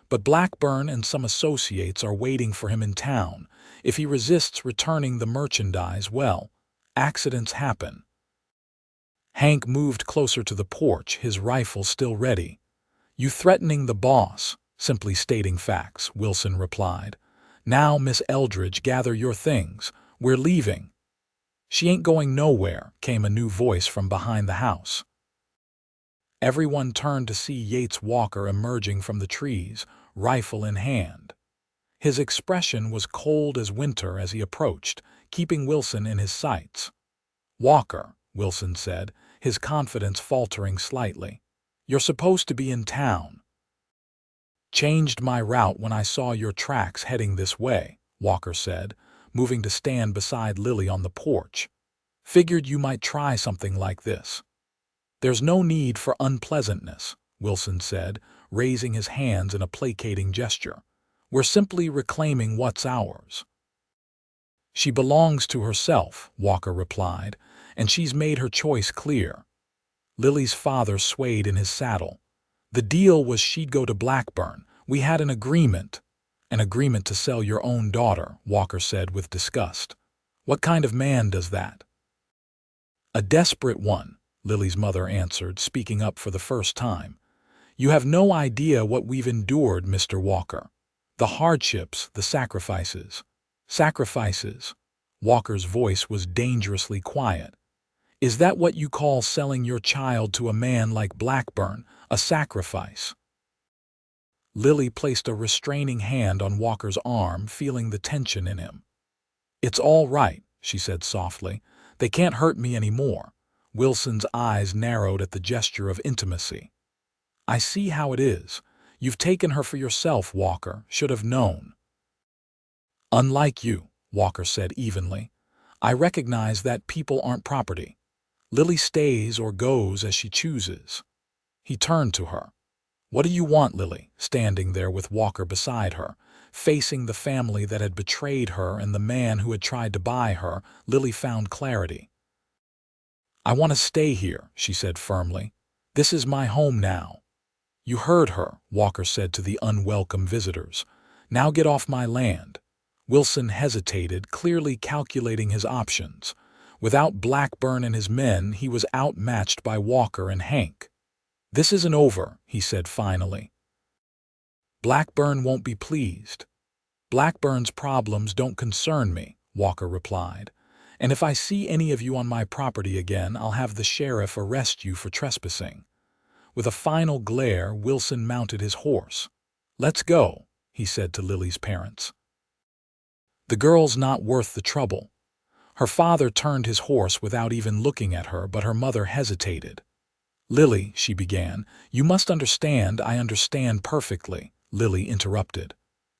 "But Blackburn and some associates are waiting for him in town. If he resists returning the merchandise, well, accidents happen." Hank moved closer to the porch, his rifle still ready. "You threatening the boss?" "Simply stating facts," Wilson replied. "Now, Miss Eldridge, gather your things. We're leaving." "She ain't going nowhere," came a new voice from behind the house. Everyone turned to see Yates Walker emerging from the trees, rifle in hand. His expression was cold as winter as he approached, keeping Wilson in his sights. "Walker," Wilson said, his confidence faltering slightly. "You're supposed to be in town." "Changed my route when I saw your tracks heading this way," Walker said, moving to stand beside Lily on the porch. "Figured you might try something like this." "There's no need for unpleasantness," Wilson said, raising his hands in a placating gesture. "We're simply reclaiming what's ours." "She belongs to herself," Walker replied, "and she's made her choice clear." Lily's father swayed in his saddle. "The deal was she'd go to Blackburn. We had an agreement." "An agreement to sell your own daughter," Walker said with disgust. "What kind of man does that?" A desperate one, Lily's mother answered, speaking up for the first time. You have no idea what we've endured, Mr. Walker. The hardships, the sacrifices. Sacrifices. Walker's voice was dangerously quiet. Is that what you call selling your child to a man like Blackburn, a sacrifice? Lily placed a restraining hand on Walker's arm, feeling the tension in him. It's all right, she said softly. They can't hurt me anymore. Wilson's eyes narrowed at the gesture of intimacy. I see how it is. You've taken her for yourself, Walker. Should have known. Unlike you, Walker said evenly. I recognize that people aren't property. Lily stays or goes as she chooses. He turned to her. What do you want, Lily? Standing there with Walker beside her, facing the family that had betrayed her and the man who had tried to buy her, Lily found clarity. I want to stay here, she said firmly. This is my home now. You heard her, Walker said to the unwelcome visitors. Now get off my land. Wilson hesitated, clearly calculating his options. Without Blackburn and his men, he was outmatched by Walker and Hank. This isn't over, he said finally. Blackburn won't be pleased. Blackburn's problems don't concern me, Walker replied. And if I see any of you on my property again, I'll have the sheriff arrest you for trespassing. With a final glare, Wilson mounted his horse. Let's go, he said to Lily's parents. The girl's not worth the trouble. Her father turned his horse without even looking at her, but her mother hesitated. Lily, she began, you must understand. I understand perfectly, Lily interrupted.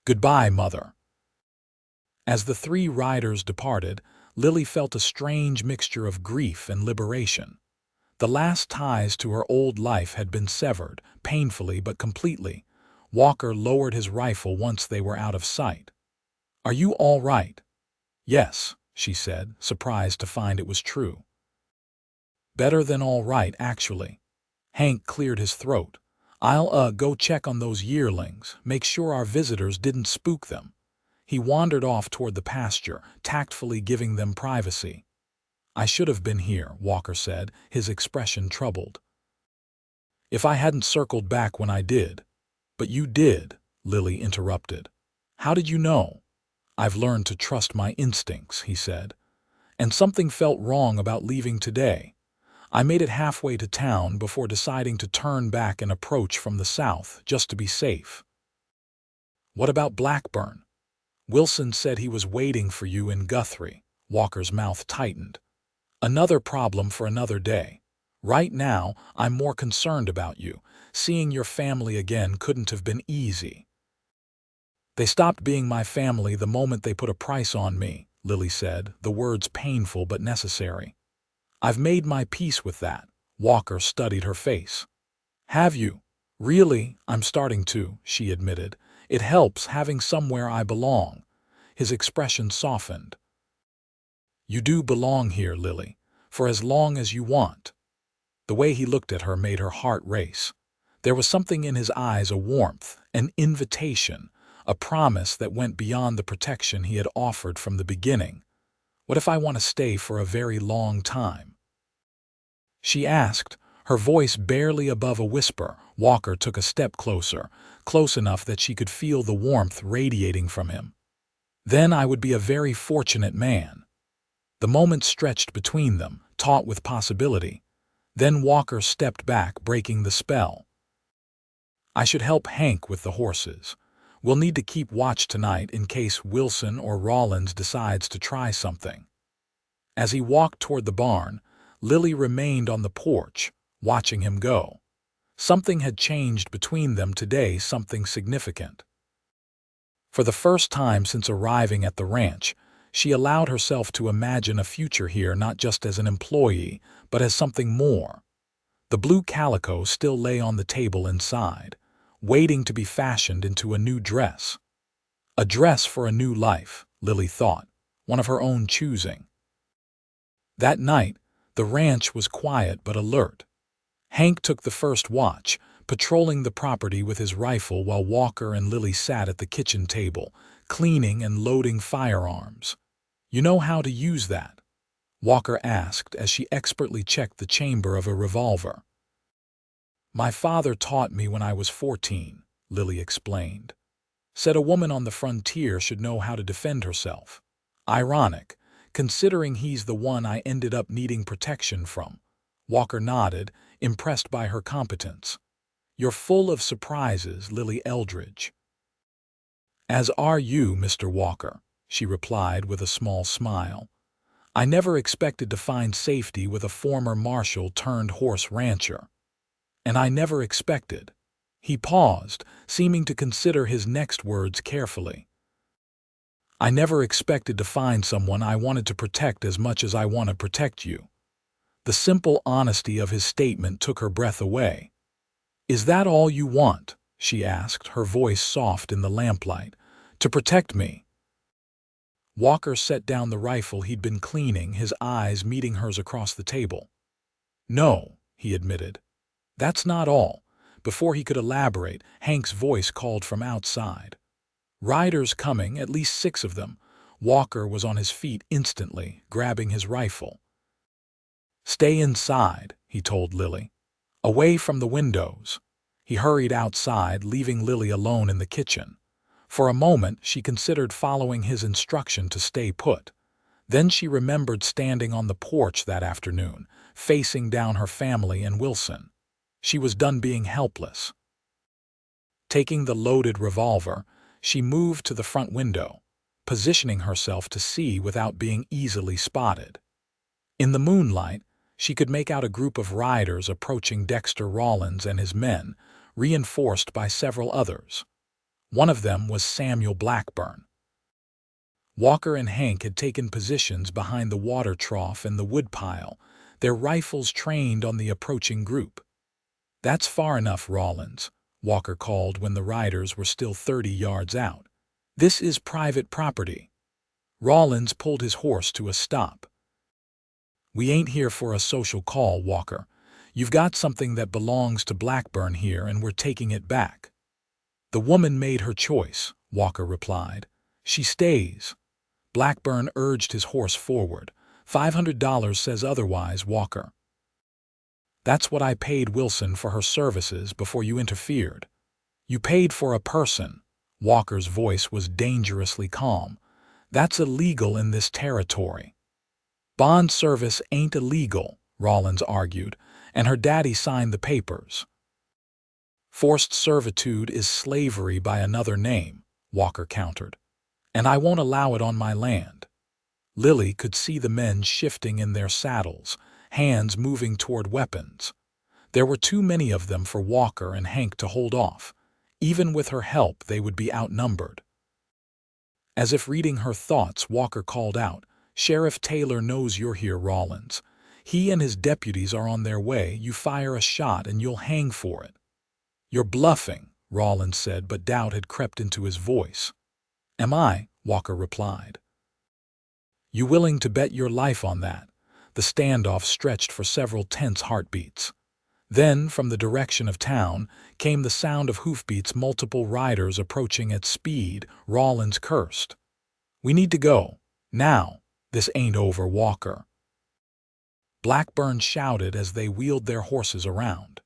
Goodbye, Mother. As the three riders departed, Lily felt a strange mixture of grief and liberation. The last ties to her old life had been severed, painfully but completely. Walker lowered his rifle once they were out of sight. Are you all right? Yes, she said, surprised to find it was true. Better than all right, actually. Hank cleared his throat. I'll go check on those yearlings, make sure our visitors didn't spook them. He wandered off toward the pasture, tactfully giving them privacy. I should have been here, Walker said, his expression troubled. If I hadn't circled back when I did. But you did, Lily interrupted. How did you know? I've learned to trust my instincts, he said. And something felt wrong about leaving today. I made it halfway to town before deciding to turn back and approach from the south, just to be safe. What about Blackburn? Wilson said he was waiting for you in Guthrie. Walker's mouth tightened. Another problem for another day. Right now, I'm more concerned about you. Seeing your family again couldn't have been easy. They stopped being my family the moment they put a price on me, Lily said, the words painful but necessary. I've made my peace with that. Walker studied her face. Have you? Really, I'm starting to, she admitted. It helps having somewhere I belong. His expression softened. You do belong here, Lily, for as long as you want. The way he looked at her made her heart race. There was something in his eyes, a warmth, an invitation, a promise that went beyond the protection he had offered from the beginning. What if I want to stay for a very long time? She asked, her voice barely above a whisper. Walker took a step closer, close enough that she could feel the warmth radiating from him. Then I would be a very fortunate man. The moment stretched between them, taut with possibility. Then Walker stepped back, breaking the spell. I should help Hank with the horses. We'll need to keep watch tonight in case Wilson or Rollins decides to try something. As he walked toward the barn, Lily remained on the porch, watching him go. Something had changed between them today, something significant. For the first time since arriving at the ranch, she allowed herself to imagine a future here, not just as an employee, but as something more. The blue calico still lay on the table inside, waiting to be fashioned into a new dress. A dress for a new life, Lily thought, one of her own choosing. That night, the ranch was quiet but alert. Hank took the first watch, patrolling the property with his rifle while Walker and Lily sat at the kitchen table, cleaning and loading firearms. You know how to use that? Walker asked as she expertly checked the chamber of a revolver. My father taught me when I was 14, Lily explained. Said a woman on the frontier should know how to defend herself. Ironic, considering he's the one I ended up needing protection from. Walker nodded, impressed by her competence. You're full of surprises, Lily Eldridge. As are you, Mr. Walker, she replied with a small smile. I never expected to find safety with a former marshal turned horse rancher. And I never expected. He paused, seeming to consider his next words carefully. I never expected to find someone I wanted to protect as much as I want to protect you. The simple honesty of his statement took her breath away. Is that all you want? She asked, her voice soft in the lamplight. To protect me? Walker set down the rifle he'd been cleaning, his eyes meeting hers across the table. No, he admitted. That's not all. Before he could elaborate, Hank's voice called from outside. Riders coming, at least 6 of them. Walker was on his feet instantly, grabbing his rifle. Stay inside, he told Lily. Away from the windows. He hurried outside, leaving Lily alone in the kitchen. For a moment, she considered following his instruction to stay put. Then she remembered standing on the porch that afternoon, facing down her family and Wilson. She was done being helpless. Taking the loaded revolver, she moved to the front window, positioning herself to see without being easily spotted. In the moonlight, she could make out a group of riders approaching Dexter Rawlins and his men, reinforced by several others. One of them was Samuel Blackburn. Walker and Hank had taken positions behind the water trough and the woodpile, their rifles trained on the approaching group. That's far enough, Rawlins, Walker called when the riders were still 30 yards out. This is private property. Rawlins pulled his horse to a stop. We ain't here for a social call, Walker. You've got something that belongs to Blackburn here and we're taking it back. The woman made her choice, Walker replied. She stays. Blackburn urged his horse forward. $500 says otherwise, Walker. That's what I paid Wilson for her services before you interfered. You paid for a person. Walker's voice was dangerously calm. That's illegal in this territory. Bond service ain't illegal, Rawlins argued, and her daddy signed the papers. Forced servitude is slavery by another name, Walker countered. And I won't allow it on my land. Lily could see the men shifting in their saddles, hands moving toward weapons. There were too many of them for Walker and Hank to hold off. Even with her help, they would be outnumbered. As if reading her thoughts, Walker called out, Sheriff Taylor knows you're here, Rawlins. He and his deputies are on their way. You fire a shot and you'll hang for it. You're bluffing, Rawlins said, but doubt had crept into his voice. Am I? Walker replied. You willing to bet your life on that? The standoff stretched for several tense heartbeats. Then, from the direction of town, came the sound of hoofbeats, multiple riders approaching at speed. Rawlins cursed. We need to go. Now. This ain't over, Walker. Blackburn shouted as they wheeled their horses around.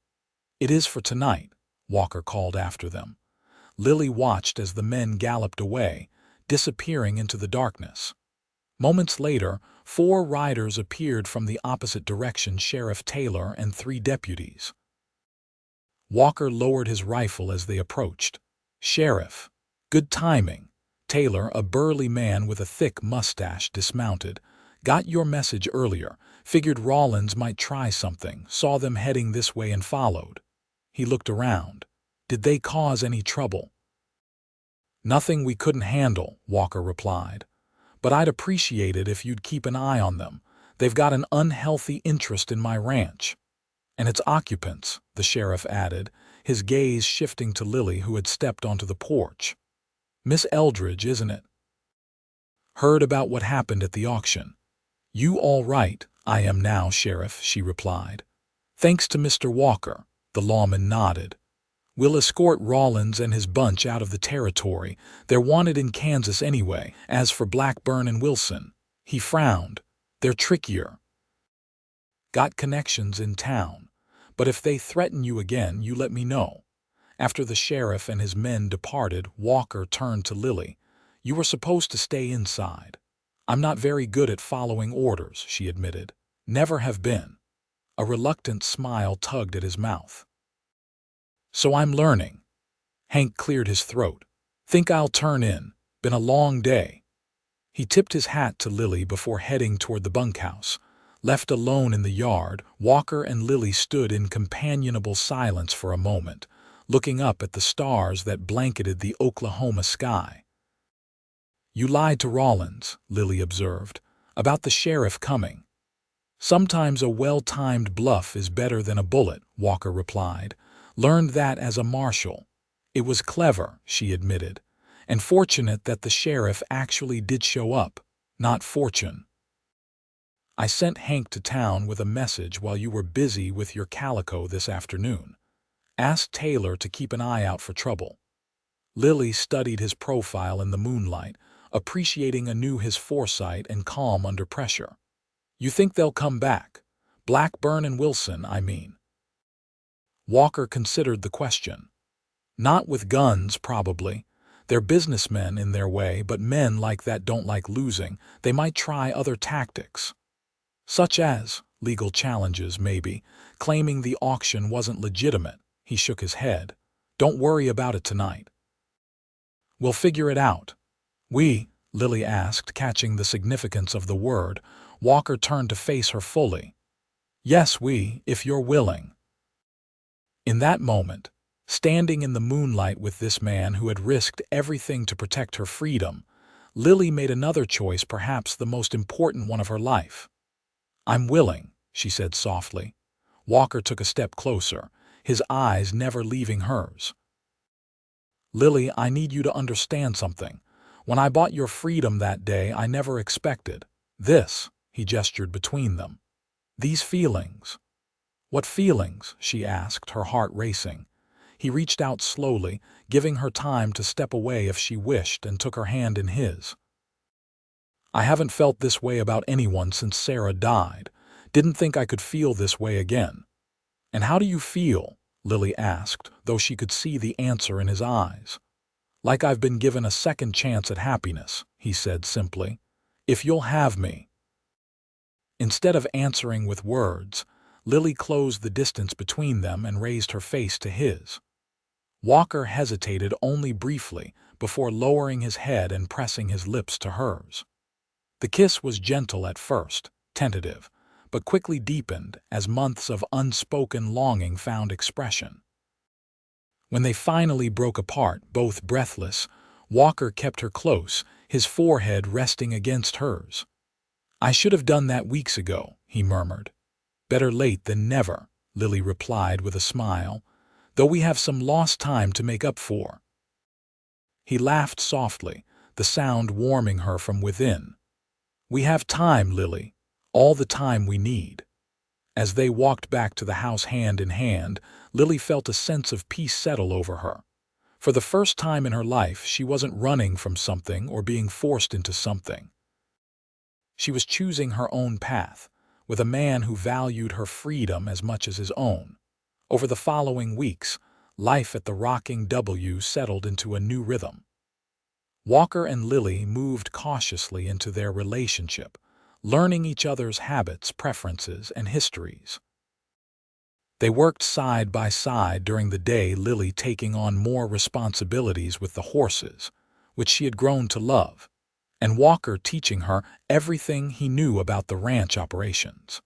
It is for tonight, Walker called after them. Lily watched as the men galloped away, disappearing into the darkness. Moments later, 4 riders appeared from the opposite direction, Sheriff Taylor and 3 deputies. Walker lowered his rifle as they approached. Sheriff. Good timing. Taylor, a burly man with a thick mustache, dismounted. Got your message earlier. Figured Rawlins might try something. Saw them heading this way and followed. He looked around. Did they cause any trouble? Nothing we couldn't handle, Walker replied. But I'd appreciate it if you'd keep an eye on them. They've got an unhealthy interest in my ranch. And its occupants, the sheriff added, his gaze shifting to Lily, who had stepped onto the porch. Miss Eldridge, isn't it? Heard about what happened at the auction. You all right? I am now, Sheriff, she replied. Thanks to Mr. Walker, the lawman nodded. We'll escort Rawlins and his bunch out of the territory. They're wanted in Kansas anyway. As for Blackburn and Wilson, he frowned. They're trickier. Got connections in town, but if they threaten you again, you let me know. After the sheriff and his men departed, Walker turned to Lily. You were supposed to stay inside. I'm not very good at following orders, she admitted. Never have been. A reluctant smile tugged at his mouth. So I'm learning. Hank cleared his throat. Think I'll turn in. Been a long day. He tipped his hat to Lily before heading toward the bunkhouse. Left alone in the yard, Walker and Lily stood in companionable silence for a moment, looking up at the stars that blanketed the Oklahoma sky. You lied to Rollins, Lily observed, about the sheriff coming. Sometimes a well-timed bluff is better than a bullet, Walker replied. Learned that as a marshal. It was clever, she admitted, and fortunate that the sheriff actually did show up, not fortune. I sent Hank to town with a message while you were busy with your calico this afternoon. Asked Taylor to keep an eye out for trouble. Lily studied his profile in the moonlight, appreciating anew his foresight and calm under pressure. You think they'll come back? Blackburn and Wilson, I mean. Walker considered the question. Not with guns, probably. They're businessmen in their way, but men like that don't like losing. They might try other tactics. Such as legal challenges, maybe, claiming the auction wasn't legitimate. He shook his head. Don't worry about it tonight. We'll figure it out. We, Lily asked, catching the significance of the word. Walker turned to face her fully. Yes, we, if you're willing. In that moment, standing in the moonlight with this man who had risked everything to protect her freedom, Lily made another choice, perhaps the most important one of her life. I'm willing, she said softly. Walker took a step closer, his eyes never leaving hers. Lily, I need you to understand something. When I bought your freedom that day, I never expected this, he gestured between them. These feelings. What feelings? She asked, her heart racing. He reached out slowly, giving her time to step away if she wished, and took her hand in his. I haven't felt this way about anyone since Sarah died. Didn't think I could feel this way again. And how do you feel? Lily asked, though she could see the answer in his eyes. Like I've been given a second chance at happiness, he said simply. If you'll have me. Instead of answering with words, Lily closed the distance between them and raised her face to his. Walker hesitated only briefly before lowering his head and pressing his lips to hers. The kiss was gentle at first, tentative, but quickly deepened as months of unspoken longing found expression. When they finally broke apart, both breathless, Walker kept her close, his forehead resting against hers. I should have done that weeks ago, he murmured. Better late than never, Lily replied with a smile, though we have some lost time to make up for. He laughed softly, the sound warming her from within. We have time, Lily, all the time we need. As they walked back to the house hand in hand, Lily felt a sense of peace settle over her. For the first time in her life, she wasn't running from something or being forced into something. She was choosing her own path, with a man who valued her freedom as much as his own. Over the following weeks, life at the Rocking W settled into a new rhythm. Walker and Lily moved cautiously into their relationship, learning each other's habits, preferences, and histories. They worked side by side during the day, Lily taking on more responsibilities with the horses, which she had grown to love, and Walker teaching her everything he knew about the ranch operations.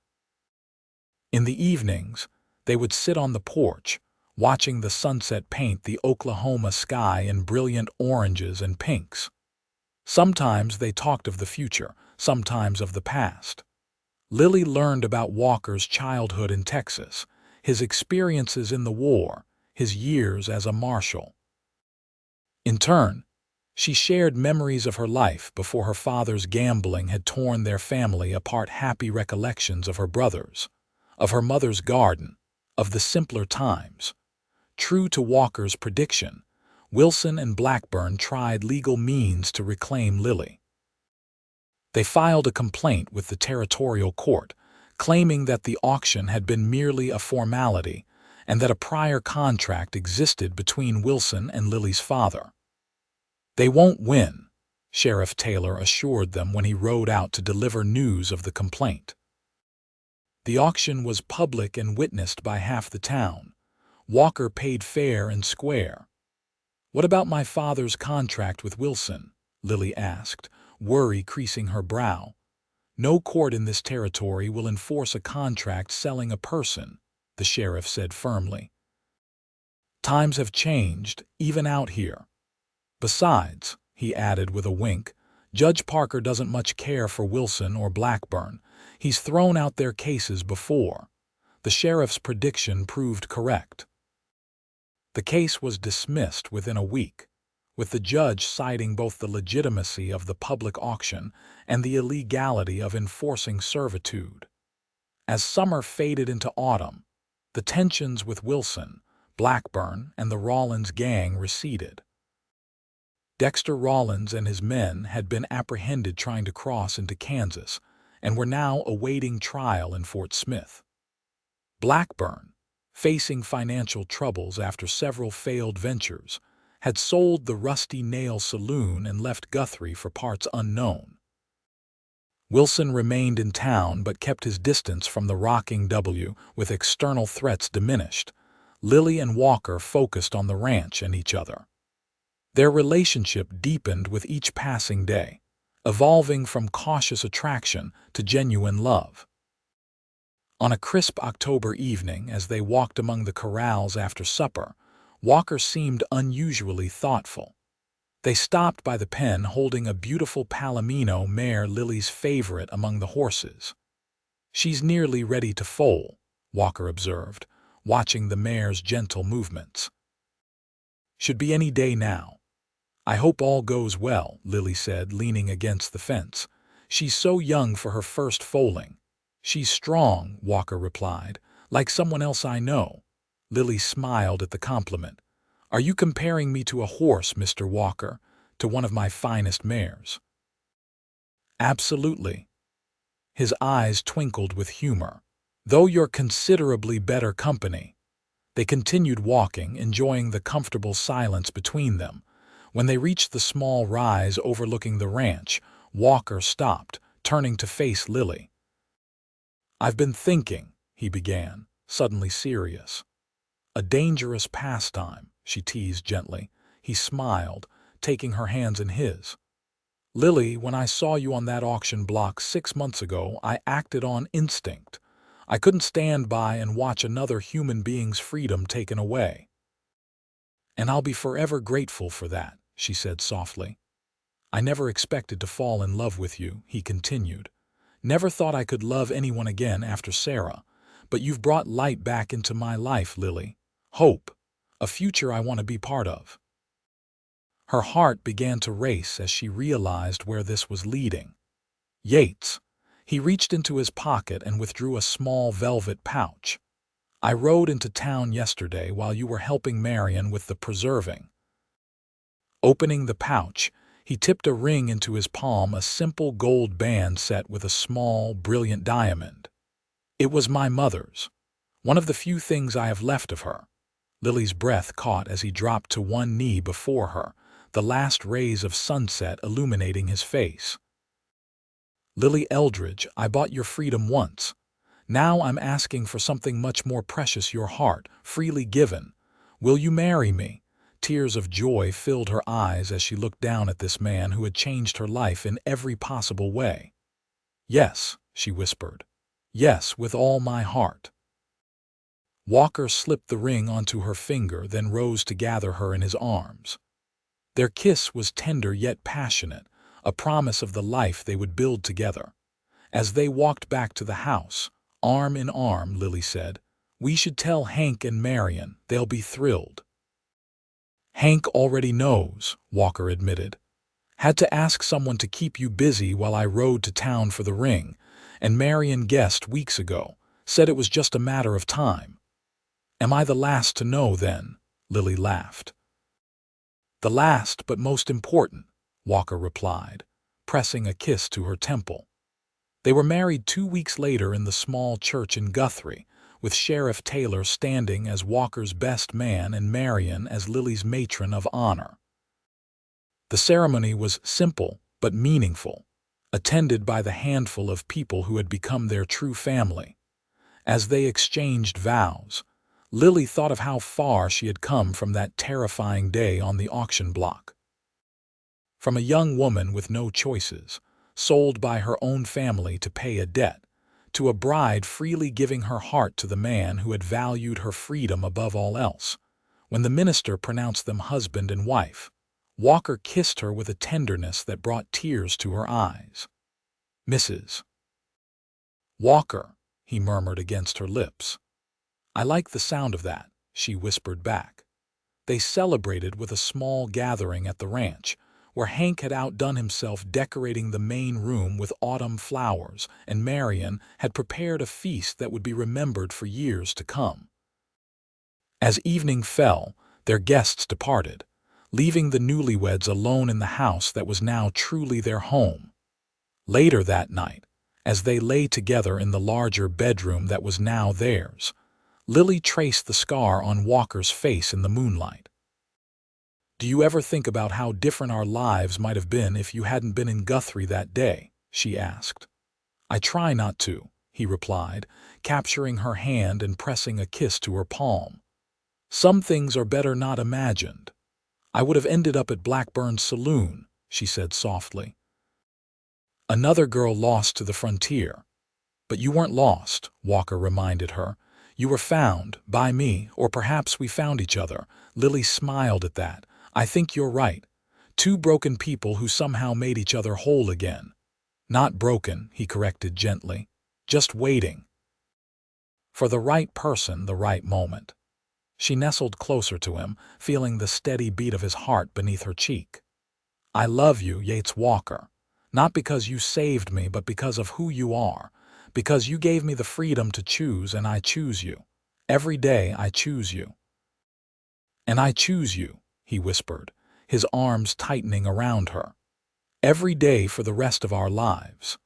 In the evenings, they would sit on the porch, watching the sunset paint the Oklahoma sky in brilliant oranges and pinks. Sometimes they talked of the future, sometimes of the past. Lily learned about Walker's childhood in Texas, his experiences in the war, his years as a marshal. In turn, she shared memories of her life before her father's gambling had torn their family apart, happy recollections of her brothers, of her mother's garden, of the simpler times. True to Walker's prediction, Wilson and Blackburn tried legal means to reclaim Lily. They filed a complaint with the territorial court, claiming that the auction had been merely a formality and that a prior contract existed between Wilson and Lily's father. "They won't win," Sheriff Taylor assured them when he rode out to deliver news of the complaint. The auction was public and witnessed by half the town. Walker paid fair and square. "What about my father's contract with Wilson?" Lily asked, worry creasing her brow. "No court in this territory will enforce a contract selling a person," the sheriff said firmly. "Times have changed, even out here. Besides," he added with a wink, "Judge Parker doesn't much care for Wilson or Blackburn. He's thrown out their cases before." The sheriff's prediction proved correct. The case was dismissed within a week, with the judge citing both the legitimacy of the public auction and the illegality of enforcing servitude. As summer faded into autumn, the tensions with Wilson, Blackburn, and the Rawlins gang receded. Dexter Rawlins and his men had been apprehended trying to cross into Kansas and were now awaiting trial in Fort Smith. Blackburn, facing financial troubles after several failed ventures, had sold the Rusty Nail Saloon and left Guthrie for parts unknown. Wilson remained in town but kept his distance from the Rocking W with external threats diminished. Lily and Walker focused on the ranch and each other. Their relationship deepened with each passing day, evolving from cautious attraction to genuine love. On a crisp October evening, as they walked among the corrals after supper, Walker seemed unusually thoughtful. They stopped by the pen holding a beautiful Palomino mare, Lily's favorite among the horses. "She's nearly ready to foal," Walker observed, watching the mare's gentle movements. "Should be any day now." "I hope all goes well," Lily said, leaning against the fence. "She's so young for her first foaling." "She's strong," Walker replied, "like someone else I know." Lily smiled at the compliment. "Are you comparing me to a horse, Mr. Walker, to one of my finest mares?" "Absolutely." His eyes twinkled with humor. "Though you're considerably better company." They continued walking, enjoying the comfortable silence between them. When they reached the small rise overlooking the ranch, Walker stopped, turning to face Lily. "I've been thinking," he began, suddenly serious. "A dangerous pastime," she teased gently. He smiled, taking her hands in his. "Lily, when I saw you on that auction block 6 months ago, I acted on instinct. I couldn't stand by and watch another human being's freedom taken away. And I'll be forever grateful for that," she said softly. "I never expected to fall in love with you," he continued. "Never thought I could love anyone again after Sarah. But you've brought light back into my life, Lily. Hope. A future I want to be part of." Her heart began to race as she realized where this was leading. "Yates." He reached into his pocket and withdrew a small velvet pouch. "I rode into town yesterday while you were helping Marion with the preserving." Opening the pouch, he tipped a ring into his palm, a simple gold band set with a small, brilliant diamond. "It was my mother's. One of the few things I have left of her." Lily's breath caught as he dropped to one knee before her, the last rays of sunset illuminating his face. "Lily Eldridge, I bought your freedom once. Now I'm asking for something much more precious, your heart, freely given. Will you marry me?" Tears of joy filled her eyes as she looked down at this man who had changed her life in every possible way. "Yes," she whispered. "Yes, with all my heart." Walker slipped the ring onto her finger, then rose to gather her in his arms. Their kiss was tender yet passionate, a promise of the life they would build together. As they walked back to the house, arm in arm, Lily said, "We should tell Hank and Marion. They'll be thrilled." "Hank already knows," Walker admitted. "Had to ask someone to keep you busy while I rode to town for the ring, and Marion guessed weeks ago, said it was just a matter of time." "Am I the last to know, then?" Lily laughed. "The last but most important," Walker replied. pressing a kiss to her temple. They were married 2 weeks later in the small church in Guthrie, with Sheriff Taylor standing as Walker's best man and Marion as Lily's matron of honor. The ceremony was simple but meaningful, attended by the handful of people who had become their true family. As they exchanged vows, Lily thought of how far she had come from that terrifying day on the auction block. From a young woman with no choices, sold by her own family to pay a debt, to a bride freely giving her heart to the man who had valued her freedom above all else. When the minister pronounced them husband and wife, Walker kissed her with a tenderness that brought tears to her eyes. "Mrs. Walker," he murmured against her lips. "I like the sound of that," she whispered back. They celebrated with a small gathering at the ranch, where Hank had outdone himself decorating the main room with autumn flowers, and Marion had prepared a feast that would be remembered for years to come. As evening fell, their guests departed, leaving the newlyweds alone in the house that was now truly their home. Later that night, as they lay together in the larger bedroom that was now theirs, Lily traced the scar on Walker's face in the moonlight. "Do you ever think about how different our lives might have been if you hadn't been in Guthrie that day?" she asked. "I try not to," he replied, capturing her hand and pressing a kiss to her palm. "Some things are better not imagined. I would have ended up at Blackburn's saloon," she said softly. "Another girl lost to the frontier." "But you weren't lost," Walker reminded her. "You were found, by me, or perhaps we found each other." Lily smiled at that. "I think you're right. Two broken people who somehow made each other whole again." "Not broken," he corrected gently. "Just waiting for the right person, the right moment." She nestled closer to him, feeling the steady beat of his heart beneath her cheek. "I love you, Yates Walker. Not because you saved me, but because of who you are. Because you gave me the freedom to choose, and I choose you. Every day I choose you." "And I choose you," he whispered, his arms tightening around her. "Every day for the rest of our lives."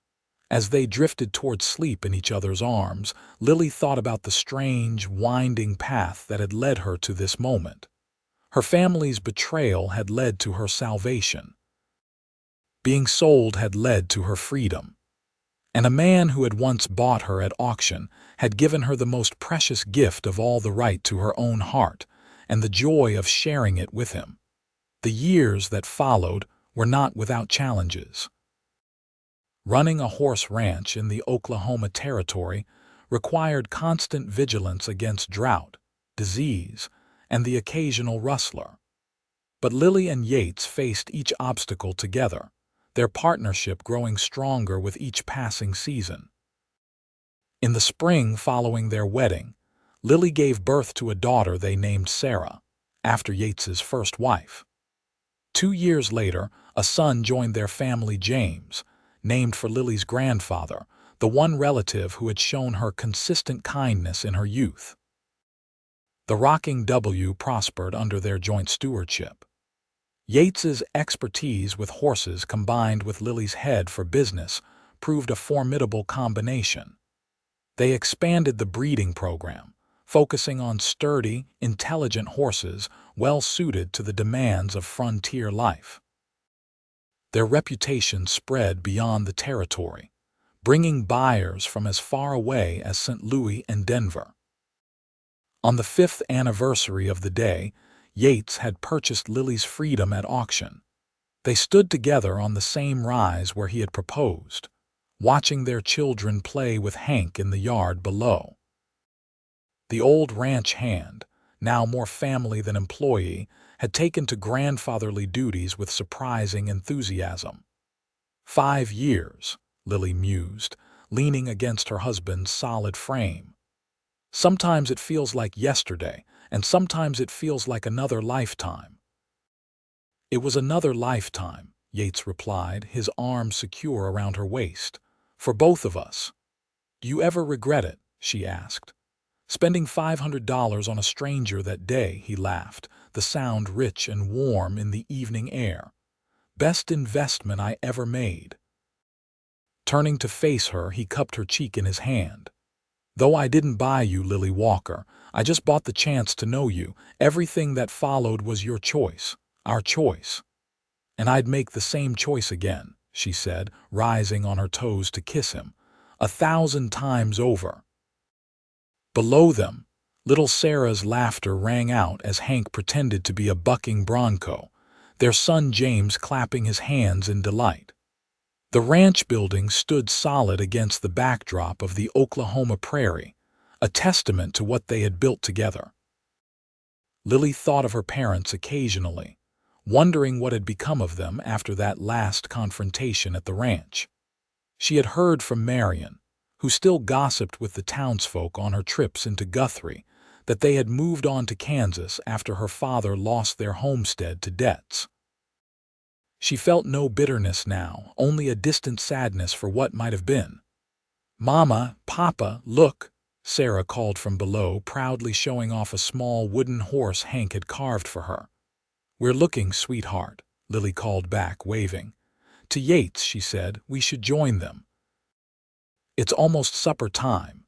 As they drifted toward sleep in each other's arms, Lily thought about the strange, winding path that had led her to this moment. Her family's betrayal had led to her salvation. Being sold had led to her freedom. And a man who had once bought her at auction had given her the most precious gift of all, the right to her own heart, and the joy of sharing it with him. The years that followed were not without challenges. Running a horse ranch in the Oklahoma Territory required constant vigilance against drought, disease, and the occasional rustler. But Lily and Yates faced each obstacle together, their partnership growing stronger with each passing season. In the spring following their wedding, Lily gave birth to a daughter they named Sarah, after Yates's first wife. 2 years later, a son joined their family, James, named for Lily's grandfather, the one relative who had shown her consistent kindness in her youth. The Rocking W prospered under their joint stewardship. Yates's expertise with horses combined with Lily's head for business proved a formidable combination. They expanded the breeding program, focusing on sturdy, intelligent horses well suited to the demands of frontier life. Their reputation spread beyond the territory, bringing buyers from as far away as St. Louis and Denver. On the 5th anniversary of the day, Yates had purchased Lily's freedom at auction. They stood together on the same rise where he had proposed, watching their children play with Hank in the yard below. The old ranch hand, now more family than employee, had taken to grandfatherly duties with surprising enthusiasm. 5 years, Lily mused, leaning against her husband's solid frame. Sometimes it feels like yesterday, and sometimes it feels like another lifetime. "It was another lifetime," Yates replied, his arm secure around her waist. "For both of us." "Do you ever regret it?" she asked. "Spending $500 on a stranger that day," he laughed, the sound rich and warm in the evening air. Best investment I ever made." Turning to face her, he cupped her cheek in his hand. "Though I didn't buy you, Lily Walker, I just bought the chance to know you. Everything that followed was your choice, our choice. And I'd make the same choice again," she said, rising on her toes to kiss him, 1,000 times over. Below them, little Sarah's laughter rang out as Hank pretended to be a bucking bronco, their son James clapping his hands in delight. The ranch building stood solid against the backdrop of the Oklahoma prairie, a testament to what they had built together. Lily thought of her parents occasionally, wondering what had become of them after that last confrontation at the ranch. She had heard from Marion, who still gossiped with the townsfolk on her trips into Guthrie, that they had moved on to Kansas after her father lost their homestead to debts. She felt no bitterness now, only a distant sadness for what might have been. "Mama, Papa, look," Sarah called from below, proudly showing off a small wooden horse Hank had carved for her. "We're looking, sweetheart," Lily called back, waving. To Yates, she said, "We should join them. It's almost supper time."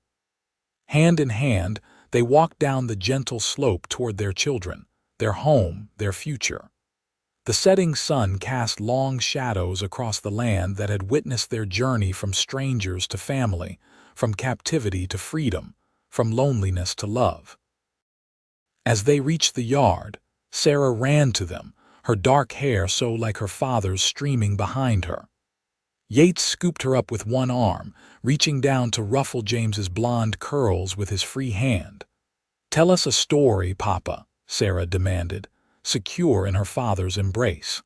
Hand in hand, they walked down the gentle slope toward their children, their home, their future. The setting sun cast long shadows across the land that had witnessed their journey from strangers to family, from captivity to freedom, from loneliness to love. As they reached the yard, Sarah ran to them, her dark hair so like her father's streaming behind her. Yates scooped her up with one arm, reaching down to ruffle James's blonde curls with his free hand. "Tell us a story, Papa," Sarah demanded, secure in her father's embrace.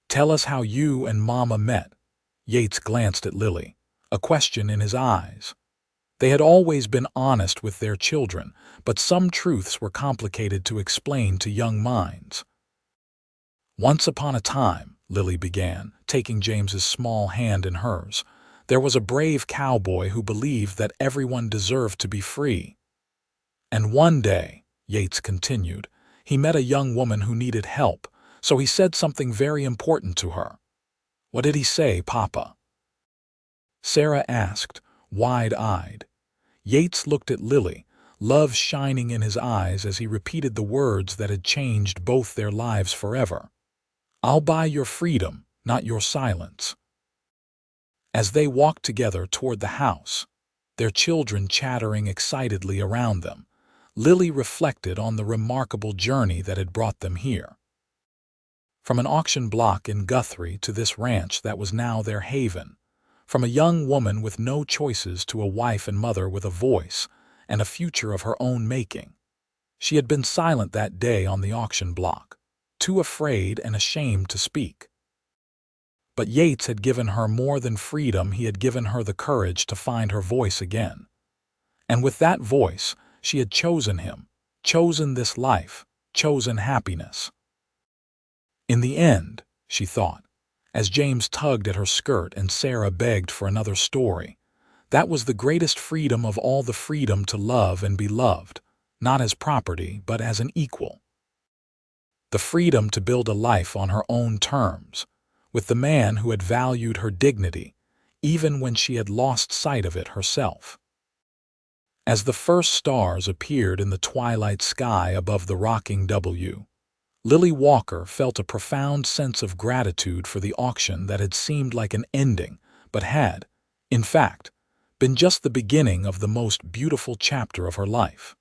"Tell us how you and Mama met." Yates glanced at Lily, a question in his eyes. They had always been honest with their children, but some truths were complicated to explain to young minds. "Once upon a time," Lily began, taking James's small hand in hers, "there was a brave cowboy who believed that everyone deserved to be free. And one day," Yates continued, "he met a young woman who needed help, so he said something very important to her." "What did he say, Papa?" Sarah asked, wide-eyed. Yates looked at Lily, love shining in his eyes as he repeated the words that had changed both their lives forever. "I'll buy your freedom, not your silence." As they walked together toward the house, their children chattering excitedly around them, Lily reflected on the remarkable journey that had brought them here. From an auction block in Guthrie to this ranch that was now their haven, from a young woman with no choices to a wife and mother with a voice and a future of her own making. She had been silent that day on the auction block, too afraid and ashamed to speak. But Yates had given her more than freedom, he had given her the courage to find her voice again. And with that voice, she had chosen him, chosen this life, chosen happiness. In the end, she thought, as James tugged at her skirt and Sarah begged for another story, that was the greatest freedom of all, the freedom to love and be loved, not as property but as an equal. The freedom to build a life on her own terms, with the man who had valued her dignity, even when she had lost sight of it herself. As the first stars appeared in the twilight sky above the rocking W, Lily Walker felt a profound sense of gratitude for the auction that had seemed like an ending, but had, in fact, been just the beginning of the most beautiful chapter of her life.